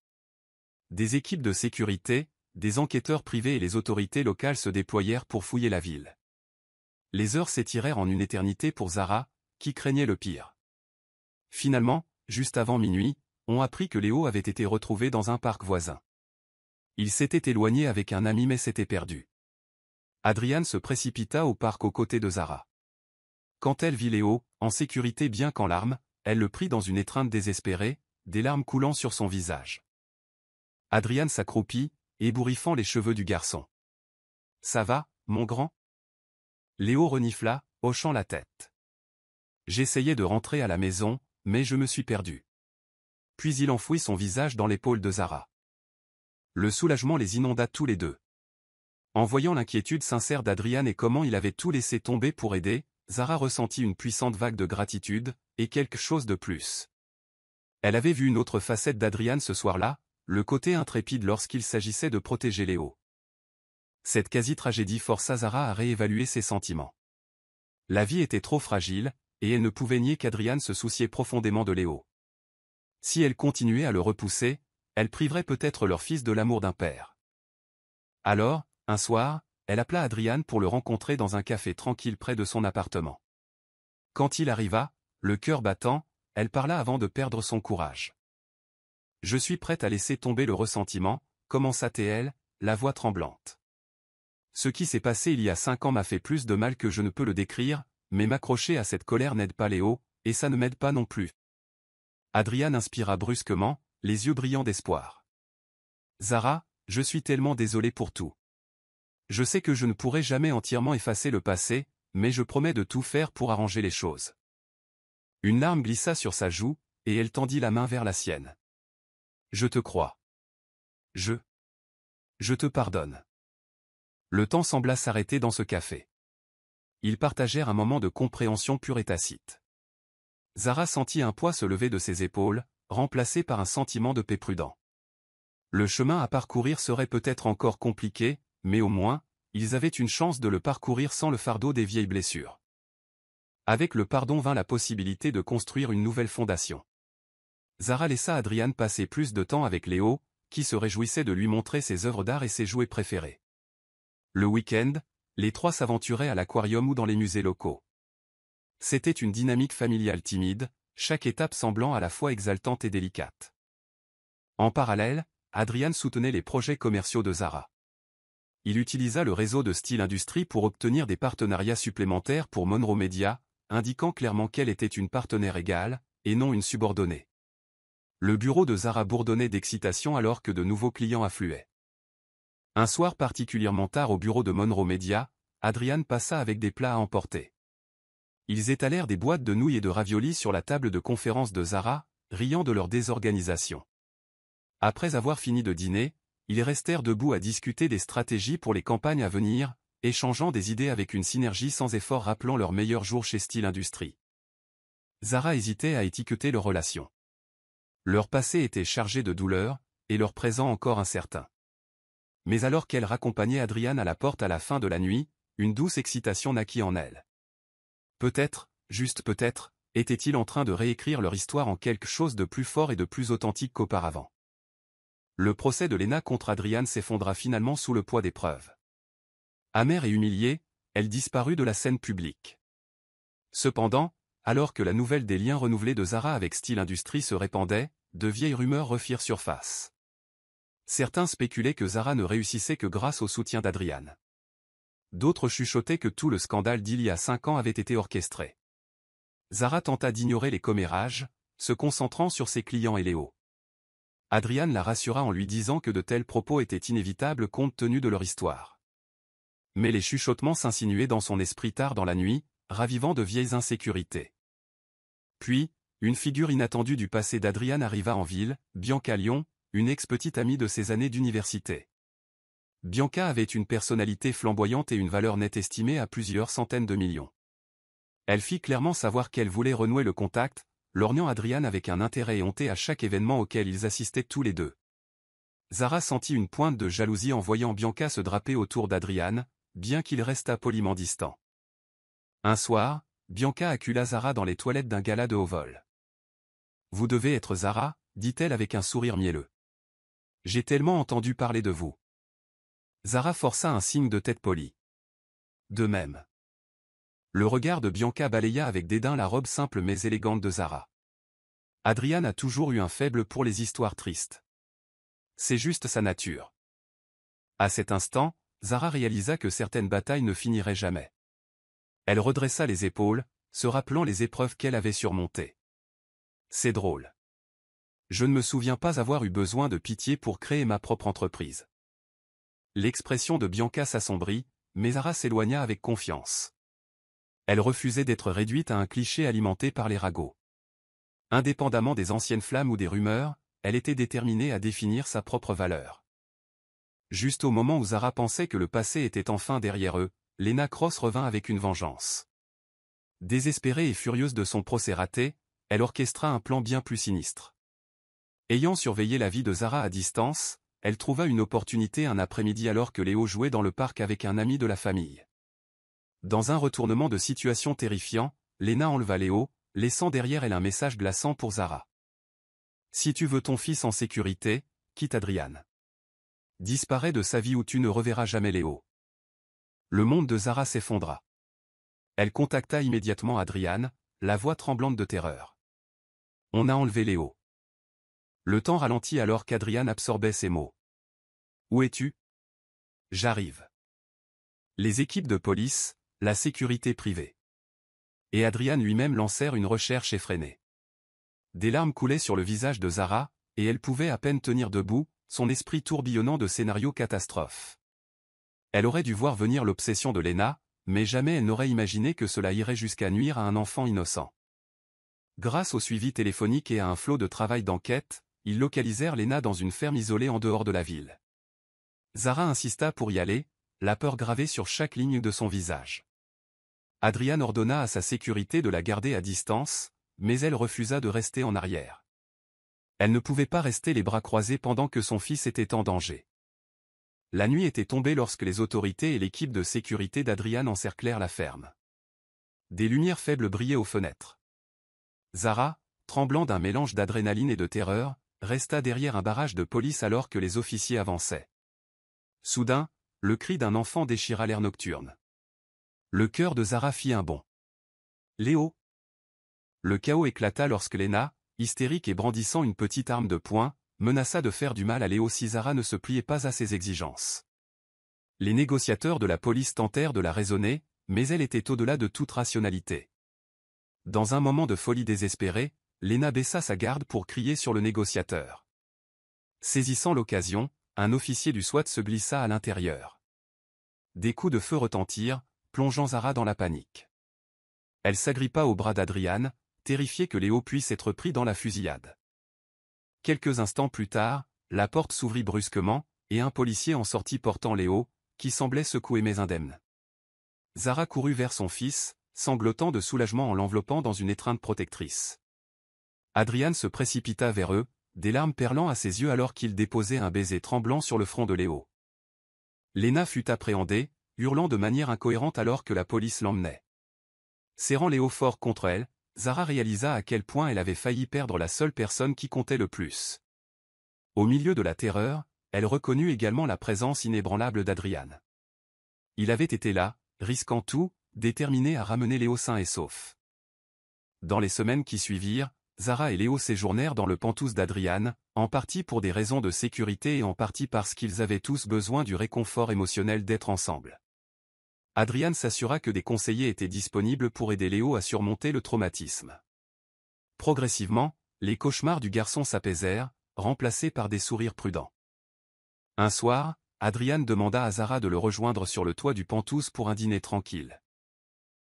Des équipes de sécurité, des enquêteurs privés et les autorités locales se déployèrent pour fouiller la ville. Les heures s'étirèrent en une éternité pour Zara, qui craignait le pire. Finalement, juste avant minuit, on apprit que Léo avait été retrouvé dans un parc voisin. Il s'était éloigné avec un ami mais s'était perdu. Adrian se précipita au parc aux côtés de Zara. Quand elle vit Léo, en sécurité bien qu'en larmes, elle le prit dans une étreinte désespérée, des larmes coulant sur son visage. Adrian s'accroupit, ébouriffant les cheveux du garçon. Ça va, mon grand? Léo renifla, hochant la tête. J'essayais de rentrer à la maison, mais je me suis perdu. Puis il enfouit son visage dans l'épaule de Zara. Le soulagement les inonda tous les deux. En voyant l'inquiétude sincère d'Adrian et comment il avait tout laissé tomber pour aider, Zara ressentit une puissante vague de gratitude, et quelque chose de plus. Elle avait vu une autre facette d'Adrian ce soir-là, le côté intrépide lorsqu'il s'agissait de protéger Léo. Cette quasi-tragédie força Zara à réévaluer ses sentiments. La vie était trop fragile, et elle ne pouvait nier qu'Adrian se souciait profondément de Léo. Si elle continuait à le repousser, elle priverait peut-être leur fils de l'amour d'un père. Alors, un soir, elle appela Adrian pour le rencontrer dans un café tranquille près de son appartement. Quand il arriva, le cœur battant, elle parla avant de perdre son courage. « Je suis prête à laisser tomber le ressentiment », commença-t-elle, la voix tremblante. « Ce qui s'est passé il y a 5 ans m'a fait plus de mal que je ne peux le décrire, mais m'accrocher à cette colère n'aide pas Léo, et ça ne m'aide pas non plus. » Adrian inspira brusquement, les yeux brillants d'espoir. « Zara, je suis tellement désolé pour tout. Je sais que je ne pourrai jamais entièrement effacer le passé, mais je promets de tout faire pour arranger les choses. » Une larme glissa sur sa joue, et elle tendit la main vers la sienne. « Je te crois. Je te pardonne. » Le temps sembla s'arrêter dans ce café. Ils partagèrent un moment de compréhension pure et tacite. Zara sentit un poids se lever de ses épaules, remplacé par un sentiment de paix prudent. Le chemin à parcourir serait peut-être encore compliqué, mais au moins, ils avaient une chance de le parcourir sans le fardeau des vieilles blessures. Avec le pardon vint la possibilité de construire une nouvelle fondation. Zara laissa Adrian passer plus de temps avec Léo, qui se réjouissait de lui montrer ses œuvres d'art et ses jouets préférés. Le week-end, les trois s'aventuraient à l'aquarium ou dans les musées locaux. C'était une dynamique familiale timide, chaque étape semblant à la fois exaltante et délicate. En parallèle, Adrian soutenait les projets commerciaux de Zara. Il utilisa le réseau de Style Industrie pour obtenir des partenariats supplémentaires pour Monroe Media, indiquant clairement qu'elle était une partenaire égale, et non une subordonnée. Le bureau de Zara bourdonnait d'excitation alors que de nouveaux clients affluaient. Un soir particulièrement tard au bureau de Monroe Media, Adrian passa avec des plats à emporter. Ils étalèrent des boîtes de nouilles et de raviolis sur la table de conférence de Zara, riant de leur désorganisation. Après avoir fini de dîner, ils restèrent debout à discuter des stratégies pour les campagnes à venir, échangeant des idées avec une synergie sans effort rappelant leurs meilleurs jours chez Style Industrie. Zara hésitait à étiqueter leur relation. Leur passé était chargé de douleur, et leur présent encore incertain. Mais alors qu'elle raccompagnait Adrian à la porte à la fin de la nuit, une douce excitation naquit en elle. Peut-être, juste peut-être, étaient-ils en train de réécrire leur histoire en quelque chose de plus fort et de plus authentique qu'auparavant. Le procès de Lena contre Adrian s'effondra finalement sous le poids des preuves. Amère et humiliée, elle disparut de la scène publique. Cependant, alors que la nouvelle des liens renouvelés de Zara avec Style Industrie se répandait, de vieilles rumeurs refirent surface. Certains spéculaient que Zara ne réussissait que grâce au soutien d'Adrian. D'autres chuchotaient que tout le scandale d'il y a 5 ans avait été orchestré. Zara tenta d'ignorer les commérages, se concentrant sur ses clients et Léo. Adrian la rassura en lui disant que de tels propos étaient inévitables compte tenu de leur histoire. Mais les chuchotements s'insinuaient dans son esprit tard dans la nuit, ravivant de vieilles insécurités. Puis, une figure inattendue du passé d'Adrian arriva en ville, Bianca Lyon, une ex-petite amie de ses années d'université. Bianca avait une personnalité flamboyante et une valeur nette estimée à plusieurs centaines de millions. Elle fit clairement savoir qu'elle voulait renouer le contact, lorgnant Adrian avec un intérêt éhonté à chaque événement auquel ils assistaient tous les deux. Zara sentit une pointe de jalousie en voyant Bianca se draper autour d'Adrian, bien qu'il restât poliment distant. Un soir, Bianca accula Zara dans les toilettes d'un gala de haut vol. « Vous devez être Zara », dit-elle avec un sourire mielleux. « J'ai tellement entendu parler de vous. » Zara força un signe de tête poli. « De même. » Le regard de Bianca balaya avec dédain la robe simple mais élégante de Zara. Adrian a toujours eu un faible pour les histoires tristes. C'est juste sa nature. À cet instant, Zara réalisa que certaines batailles ne finiraient jamais. Elle redressa les épaules, se rappelant les épreuves qu'elle avait surmontées. C'est drôle. Je ne me souviens pas avoir eu besoin de pitié pour créer ma propre entreprise. L'expression de Bianca s'assombrit, mais Zara s'éloigna avec confiance. Elle refusait d'être réduite à un cliché alimenté par les ragots. Indépendamment des anciennes flammes ou des rumeurs, elle était déterminée à définir sa propre valeur. Juste au moment où Zara pensait que le passé était enfin derrière eux, Lena Cross revint avec une vengeance. Désespérée et furieuse de son procès raté, elle orchestra un plan bien plus sinistre. Ayant surveillé la vie de Zara à distance, elle trouva une opportunité un après-midi alors que Léo jouait dans le parc avec un ami de la famille. Dans un retournement de situation terrifiant, Lena enleva Léo, laissant derrière elle un message glaçant pour Zara. Si tu veux ton fils en sécurité, quitte Adrian. Disparais de sa vie où tu ne reverras jamais Léo. Le monde de Zara s'effondra. Elle contacta immédiatement Adrian, la voix tremblante de terreur. On a enlevé Léo. Le temps ralentit alors qu'Adrian absorbait ses mots. Où es-tu? J'arrive. Les équipes de police, la sécurité privée. Et Adrian lui-même lancèrent une recherche effrénée. Des larmes coulaient sur le visage de Zara, et elle pouvait à peine tenir debout, son esprit tourbillonnant de scénarios catastrophes. Elle aurait dû voir venir l'obsession de Lena, mais jamais elle n'aurait imaginé que cela irait jusqu'à nuire à un enfant innocent. Grâce au suivi téléphonique et à un flot de travail d'enquête, ils localisèrent Lena dans une ferme isolée en dehors de la ville. Zara insista pour y aller, la peur gravée sur chaque ligne de son visage. Adrian ordonna à sa sécurité de la garder à distance, mais elle refusa de rester en arrière. Elle ne pouvait pas rester les bras croisés pendant que son fils était en danger. La nuit était tombée lorsque les autorités et l'équipe de sécurité d'Adrian encerclèrent la ferme. Des lumières faibles brillaient aux fenêtres. Zara, tremblant d'un mélange d'adrénaline et de terreur, resta derrière un barrage de police alors que les officiers avançaient. Soudain, le cri d'un enfant déchira l'air nocturne. Le cœur de Zara fit un bond. Léo! Le chaos éclata lorsque Lena, hystérique et brandissant une petite arme de poing, menaça de faire du mal à Léo si Zara ne se pliait pas à ses exigences. Les négociateurs de la police tentèrent de la raisonner, mais elle était au-delà de toute rationalité. Dans un moment de folie désespérée, Lena baissa sa garde pour crier sur le négociateur. Saisissant l'occasion, un officier du SWAT se glissa à l'intérieur. Des coups de feu retentirent, plongeant Zara dans la panique. Elle s'agrippa au bras d'Adrian, terrifiée que Léo puisse être pris dans la fusillade. Quelques instants plus tard, la porte s'ouvrit brusquement, et un policier en sortit portant Léo, qui semblait secoué mais indemne. Zara courut vers son fils, sanglotant de soulagement en l'enveloppant dans une étreinte protectrice. Adrian se précipita vers eux, des larmes perlant à ses yeux alors qu'il déposait un baiser tremblant sur le front de Léo. Lena fut appréhendée, hurlant de manière incohérente alors que la police l'emmenait. Serrant Léo fort contre elle, Zara réalisa à quel point elle avait failli perdre la seule personne qui comptait le plus. Au milieu de la terreur, elle reconnut également la présence inébranlable d'Adrian. Il avait été là, risquant tout, déterminé à ramener Léo sain et sauf. Dans les semaines qui suivirent, Zara et Léo séjournèrent dans le Pantouse d'Adrian, en partie pour des raisons de sécurité et en partie parce qu'ils avaient tous besoin du réconfort émotionnel d'être ensemble. Adrian s'assura que des conseillers étaient disponibles pour aider Léo à surmonter le traumatisme. Progressivement, les cauchemars du garçon s'apaisèrent, remplacés par des sourires prudents. Un soir, Adrian demanda à Zara de le rejoindre sur le toit du Pantouse pour un dîner tranquille.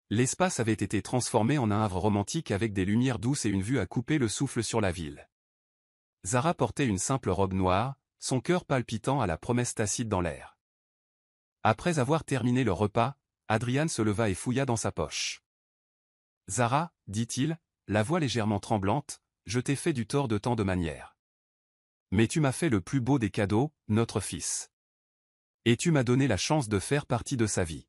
L'espace avait été transformé en un havre romantique avec des lumières douces et une vue à couper le souffle sur la ville. Zara portait une simple robe noire, son cœur palpitant à la promesse tacite dans l'air. Après avoir terminé le repas, Adrian se leva et fouilla dans sa poche. « Zara, dit-il, la voix légèrement tremblante, je t'ai fait du tort de tant de manières. Mais tu m'as fait le plus beau des cadeaux, notre fils. Et tu m'as donné la chance de faire partie de sa vie. »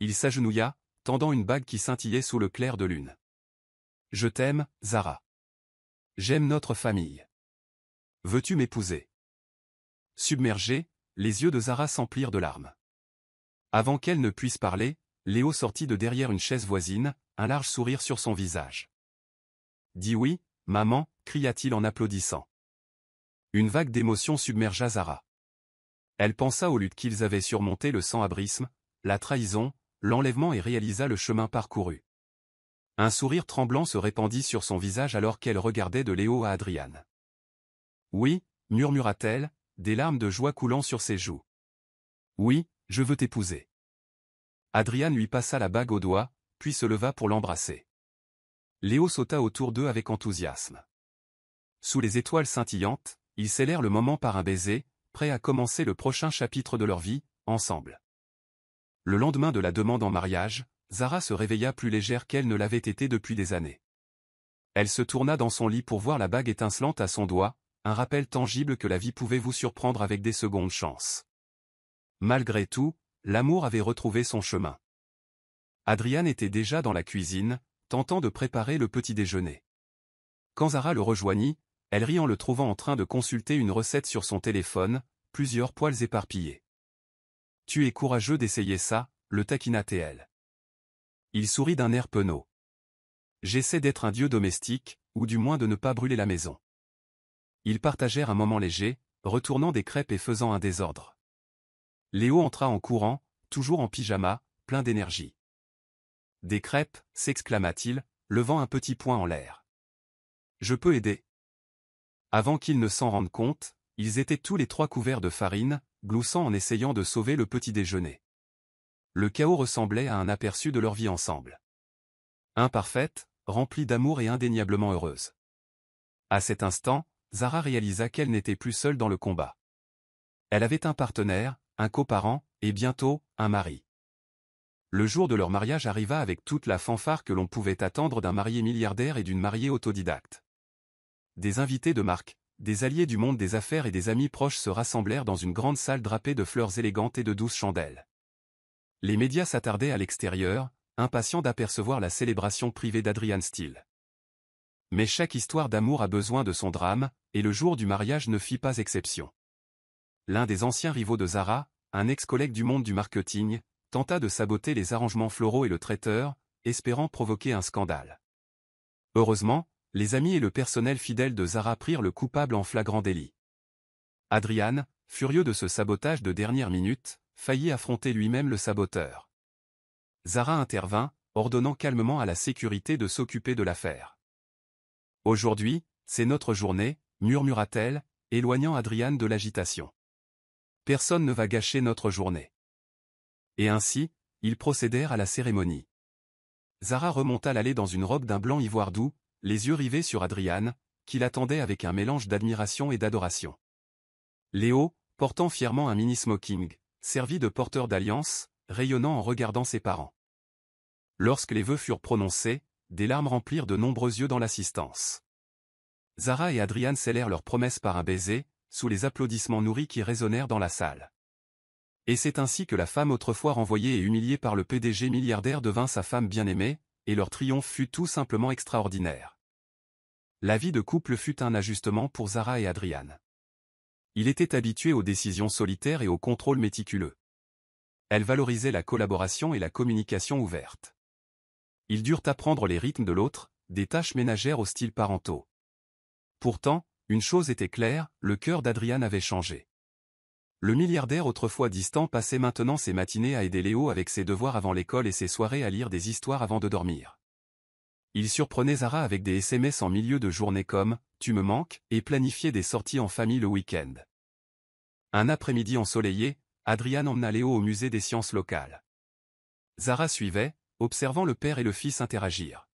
Il s'agenouilla, tendant une bague qui scintillait sous le clair de lune. « Je t'aime, Zara. J'aime notre famille. Veux-tu m'épouser ?» Submergée, les yeux de Zara s'emplirent de larmes. Avant qu'elle ne puisse parler, Léo sortit de derrière une chaise voisine, un large sourire sur son visage. « Dis oui, maman, cria-t-il en applaudissant. Une vague d'émotion submergea Zara. Elle pensa aux luttes qu'ils avaient surmontées, le sans-abrisme, la trahison, l'enlèvement et réalisa le chemin parcouru. Un sourire tremblant se répandit sur son visage alors qu'elle regardait de Léo à Adrian. « Oui, murmura-t-elle, des larmes de joie coulant sur ses joues. Oui, je veux t'épouser. Adrian lui passa la bague au doigt, puis se leva pour l'embrasser. Léo sauta autour d'eux avec enthousiasme. Sous les étoiles scintillantes, ils scellèrent le moment par un baiser, prêts à commencer le prochain chapitre de leur vie, ensemble. Le lendemain de la demande en mariage, Zara se réveilla plus légère qu'elle ne l'avait été depuis des années. Elle se tourna dans son lit pour voir la bague étincelante à son doigt, un rappel tangible que la vie pouvait vous surprendre avec des secondes chances. Malgré tout, l'amour avait retrouvé son chemin. Adrian était déjà dans la cuisine, tentant de préparer le petit déjeuner. Quand Zara le rejoignit, elle rit en le trouvant en train de consulter une recette sur son téléphone, plusieurs poils éparpillés. « Tu es courageux d'essayer ça », le taquina-t-elle. Il sourit d'un air penaud. « J'essaie d'être un dieu domestique, ou du moins de ne pas brûler la maison. » Ils partagèrent un moment léger, retournant des crêpes et faisant un désordre. Léo entra en courant, toujours en pyjama, plein d'énergie. « Des crêpes » s'exclama-t-il, levant un petit poing en l'air. « Je peux aider. » Avant qu'ils ne s'en rendent compte, ils étaient tous les trois couverts de farine, gloussant en essayant de sauver le petit déjeuner. Le chaos ressemblait à un aperçu de leur vie ensemble. Imparfaite, remplie d'amour et indéniablement heureuse. À cet instant, Zara réalisa qu'elle n'était plus seule dans le combat. Elle avait un partenaire, un coparent, et bientôt, un mari. Le jour de leur mariage arriva avec toute la fanfare que l'on pouvait attendre d'un marié milliardaire et d'une mariée autodidacte. Des invités de marque, des alliés du monde des affaires et des amis proches se rassemblèrent dans une grande salle drapée de fleurs élégantes et de douces chandelles. Les médias s'attardaient à l'extérieur, impatients d'apercevoir la célébration privée d'Adrian Steele. Mais chaque histoire d'amour a besoin de son drame, et le jour du mariage ne fit pas exception. L'un des anciens rivaux de Zara, un ex-collègue du monde du marketing, tenta de saboter les arrangements floraux et le traiteur, espérant provoquer un scandale. Heureusement, les amis et le personnel fidèle de Zara prirent le coupable en flagrant délit. Adrian, furieux de ce sabotage de dernière minute, faillit affronter lui-même le saboteur. Zara intervint, ordonnant calmement à la sécurité de s'occuper de l'affaire. « Aujourd'hui, c'est notre journée », murmura-t-elle, éloignant Adrian de l'agitation. « Personne ne va gâcher notre journée. » Et ainsi, ils procédèrent à la cérémonie. Zara remonta l'allée dans une robe d'un blanc ivoire doux, les yeux rivés sur Adrian, qui l'attendait avec un mélange d'admiration et d'adoration. Léo, portant fièrement un mini-smoking, servit de porteur d'alliance, rayonnant en regardant ses parents. Lorsque les vœux furent prononcés, des larmes remplirent de nombreux yeux dans l'assistance. Zara et Adrian scellèrent leur promesse par un baiser, sous les applaudissements nourris qui résonnèrent dans la salle. Et c'est ainsi que la femme autrefois renvoyée et humiliée par le PDG milliardaire devint sa femme bien-aimée, et leur triomphe fut tout simplement extraordinaire. La vie de couple fut un ajustement pour Zara et Adrian. Il était habitué aux décisions solitaires et au contrôle méticuleux. Elle valorisait la collaboration et la communication ouverte. Ils durent apprendre les rythmes de l'autre, des tâches ménagères aux styles parentaux. Pourtant, une chose était claire, le cœur d'Adrian avait changé. Le milliardaire autrefois distant passait maintenant ses matinées à aider Léo avec ses devoirs avant l'école et ses soirées à lire des histoires avant de dormir. Il surprenait Zara avec des SMS en milieu de journée comme « Tu me manques » et planifiait des sorties en famille le week-end. Un après-midi ensoleillé, Adrian emmena Léo au musée des sciences locales. Zara suivait, observant le père et le fils interagir.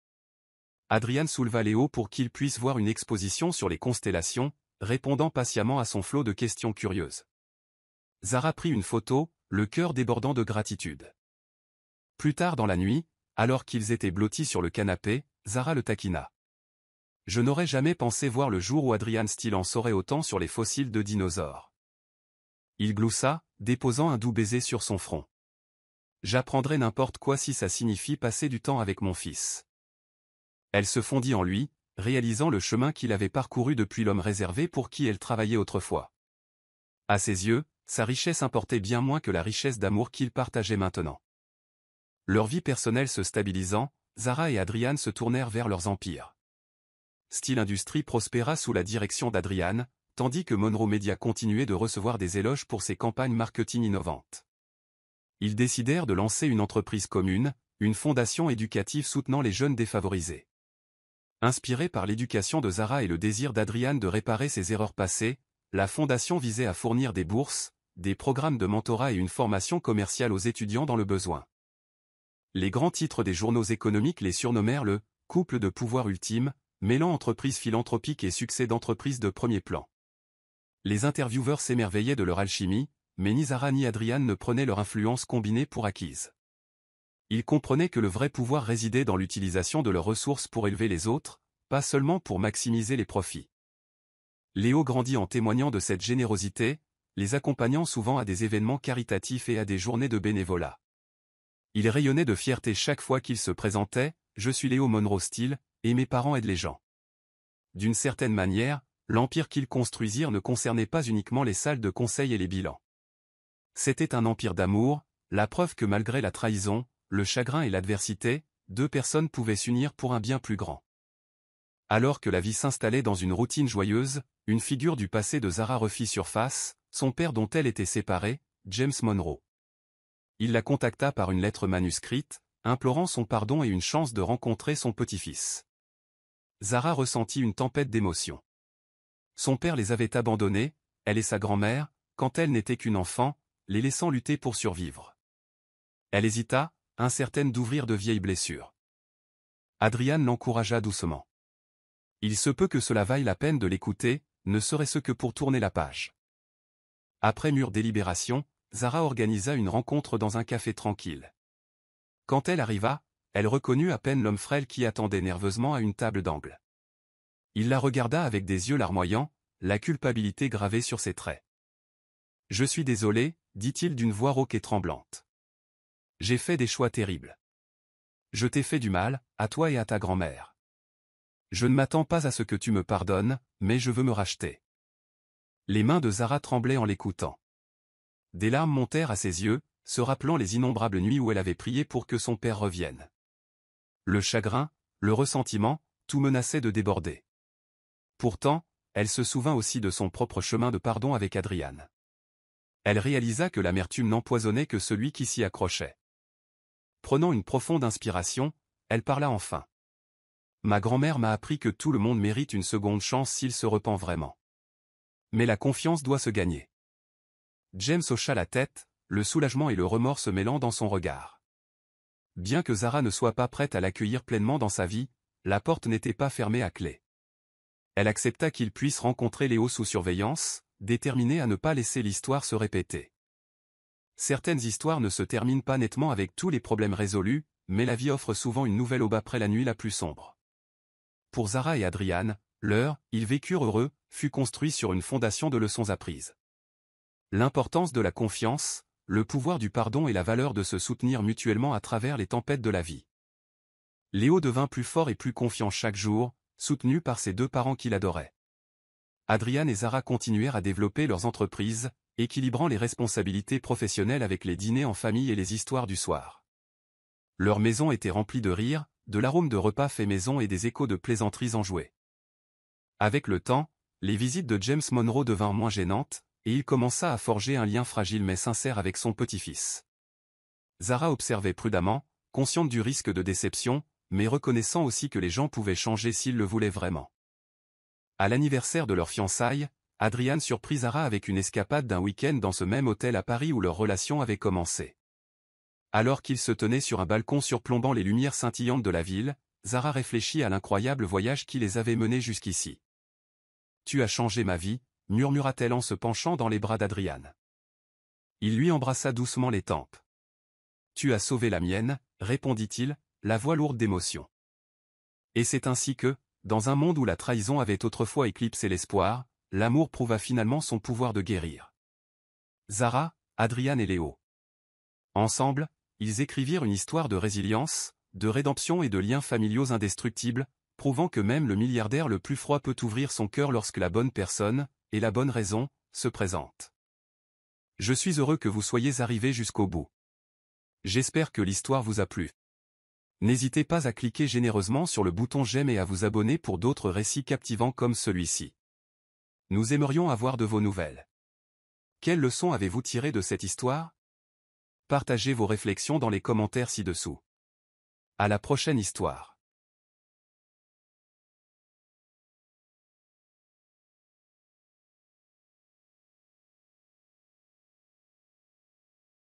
Adrian souleva Léo pour qu'il puisse voir une exposition sur les constellations, répondant patiemment à son flot de questions curieuses. Zara prit une photo, le cœur débordant de gratitude. Plus tard dans la nuit, alors qu'ils étaient blottis sur le canapé, Zara le taquina. « Je n'aurais jamais pensé voir le jour où Adrian Steele en saurait autant sur les fossiles de dinosaures. » Il gloussa, déposant un doux baiser sur son front. « J'apprendrai n'importe quoi si ça signifie passer du temps avec mon fils. » Elle se fondit en lui, réalisant le chemin qu'il avait parcouru depuis l'homme réservé pour qui elle travaillait autrefois. À ses yeux, sa richesse importait bien moins que la richesse d'amour qu'ils partageaient maintenant. Leur vie personnelle se stabilisant, Zara et Adrian se tournèrent vers leurs empires. Steele Industries prospéra sous la direction d'Adrian, tandis que Monroe Media continuait de recevoir des éloges pour ses campagnes marketing innovantes. Ils décidèrent de lancer une entreprise commune, une fondation éducative soutenant les jeunes défavorisés. Inspirée par l'éducation de Zara et le désir d'Adrian de réparer ses erreurs passées, la fondation visait à fournir des bourses, des programmes de mentorat et une formation commerciale aux étudiants dans le besoin. Les grands titres des journaux économiques les surnommèrent le « couple de pouvoir ultime », mêlant entreprise philanthropique et succès d'entreprise de premier plan. Les intervieweurs s'émerveillaient de leur alchimie, mais ni Zara ni Adrian ne prenaient leur influence combinée pour acquise. Ils comprenaient que le vrai pouvoir résidait dans l'utilisation de leurs ressources pour élever les autres, pas seulement pour maximiser les profits. Léo grandit en témoignant de cette générosité, les accompagnant souvent à des événements caritatifs et à des journées de bénévolat. Il rayonnait de fierté chaque fois qu'il se présentait « Je suis Léo Monroe Steel, et mes parents aident les gens ». D'une certaine manière, l'empire qu'ils construisirent ne concernait pas uniquement les salles de conseil et les bilans. C'était un empire d'amour, la preuve que malgré la trahison, le chagrin et l'adversité, deux personnes pouvaient s'unir pour un bien plus grand. Alors que la vie s'installait dans une routine joyeuse, une figure du passé de Zara refit surface, son père dont elle était séparée, James Monroe. Il la contacta par une lettre manuscrite, implorant son pardon et une chance de rencontrer son petit-fils. Zara ressentit une tempête d'émotions. Son père les avait abandonnés, elle et sa grand-mère, quand elle n'était qu'une enfant, les laissant lutter pour survivre. Elle hésita, incertaine d'ouvrir de vieilles blessures. Adrian l'encouragea doucement. Il se peut que cela vaille la peine de l'écouter, ne serait-ce que pour tourner la page. Après mûre délibération, Zara organisa une rencontre dans un café tranquille. Quand elle arriva, elle reconnut à peine l'homme frêle qui attendait nerveusement à une table d'angle. Il la regarda avec des yeux larmoyants, la culpabilité gravée sur ses traits. « Je suis désolé, dit-il d'une voix rauque et tremblante. J'ai fait des choix terribles. Je t'ai fait du mal, à toi et à ta grand-mère. Je ne m'attends pas à ce que tu me pardonnes, mais je veux me racheter. » Les mains de Zara tremblaient en l'écoutant. Des larmes montèrent à ses yeux, se rappelant les innombrables nuits où elle avait prié pour que son père revienne. Le chagrin, le ressentiment, tout menaçait de déborder. Pourtant, elle se souvint aussi de son propre chemin de pardon avec Adrian. Elle réalisa que l'amertume n'empoisonnait que celui qui s'y accrochait. Prenant une profonde inspiration, elle parla enfin. « Ma grand-mère m'a appris que tout le monde mérite une seconde chance s'il se repent vraiment. Mais la confiance doit se gagner. » James hocha la tête, le soulagement et le remords se mêlant dans son regard. Bien que Zara ne soit pas prête à l'accueillir pleinement dans sa vie, la porte n'était pas fermée à clé. Elle accepta qu'il puisse rencontrer Léo sous surveillance, déterminée à ne pas laisser l'histoire se répéter. Certaines histoires ne se terminent pas nettement avec tous les problèmes résolus, mais la vie offre souvent une nouvelle aube après la nuit la plus sombre. Pour Zara et Adrian, leur « ils vécurent heureux » fut construit sur une fondation de leçons apprises. L'importance de la confiance, le pouvoir du pardon et la valeur de se soutenir mutuellement à travers les tempêtes de la vie. Léo devint plus fort et plus confiant chaque jour, soutenu par ses deux parents qui l'adoraient. Adrian et Zara continuèrent à développer leurs entreprises, équilibrant les responsabilités professionnelles avec les dîners en famille et les histoires du soir. Leur maison était remplie de rires, de l'arôme de repas faits maison et des échos de plaisanteries enjouées. Avec le temps, les visites de James Monroe devinrent moins gênantes, et il commença à forger un lien fragile mais sincère avec son petit-fils. Zara observait prudemment, consciente du risque de déception, mais reconnaissant aussi que les gens pouvaient changer s'ils le voulaient vraiment. À l'anniversaire de leur fiançailles, Adrian surprit Zara avec une escapade d'un week-end dans ce même hôtel à Paris où leur relation avait commencé. Alors qu'ils se tenaient sur un balcon surplombant les lumières scintillantes de la ville, Zara réfléchit à l'incroyable voyage qui les avait menés jusqu'ici. « Tu as changé ma vie », murmura-t-elle en se penchant dans les bras d'Adrian. Il lui embrassa doucement les tempes. « Tu as sauvé la mienne », répondit-il, la voix lourde d'émotion. Et c'est ainsi que, dans un monde où la trahison avait autrefois éclipsé l'espoir, l'amour prouva finalement son pouvoir de guérir. Zara, Adrian et Léo. Ensemble, ils écrivirent une histoire de résilience, de rédemption et de liens familiaux indestructibles, prouvant que même le milliardaire le plus froid peut ouvrir son cœur lorsque la bonne personne, et la bonne raison, se présente. Je suis heureux que vous soyez arrivés jusqu'au bout. J'espère que l'histoire vous a plu. N'hésitez pas à cliquer généreusement sur le bouton j'aime et à vous abonner pour d'autres récits captivants comme celui-ci. Nous aimerions avoir de vos nouvelles. Quelles leçons avez-vous tirées de cette histoire? Partagez vos réflexions dans les commentaires ci-dessous. À la prochaine histoire.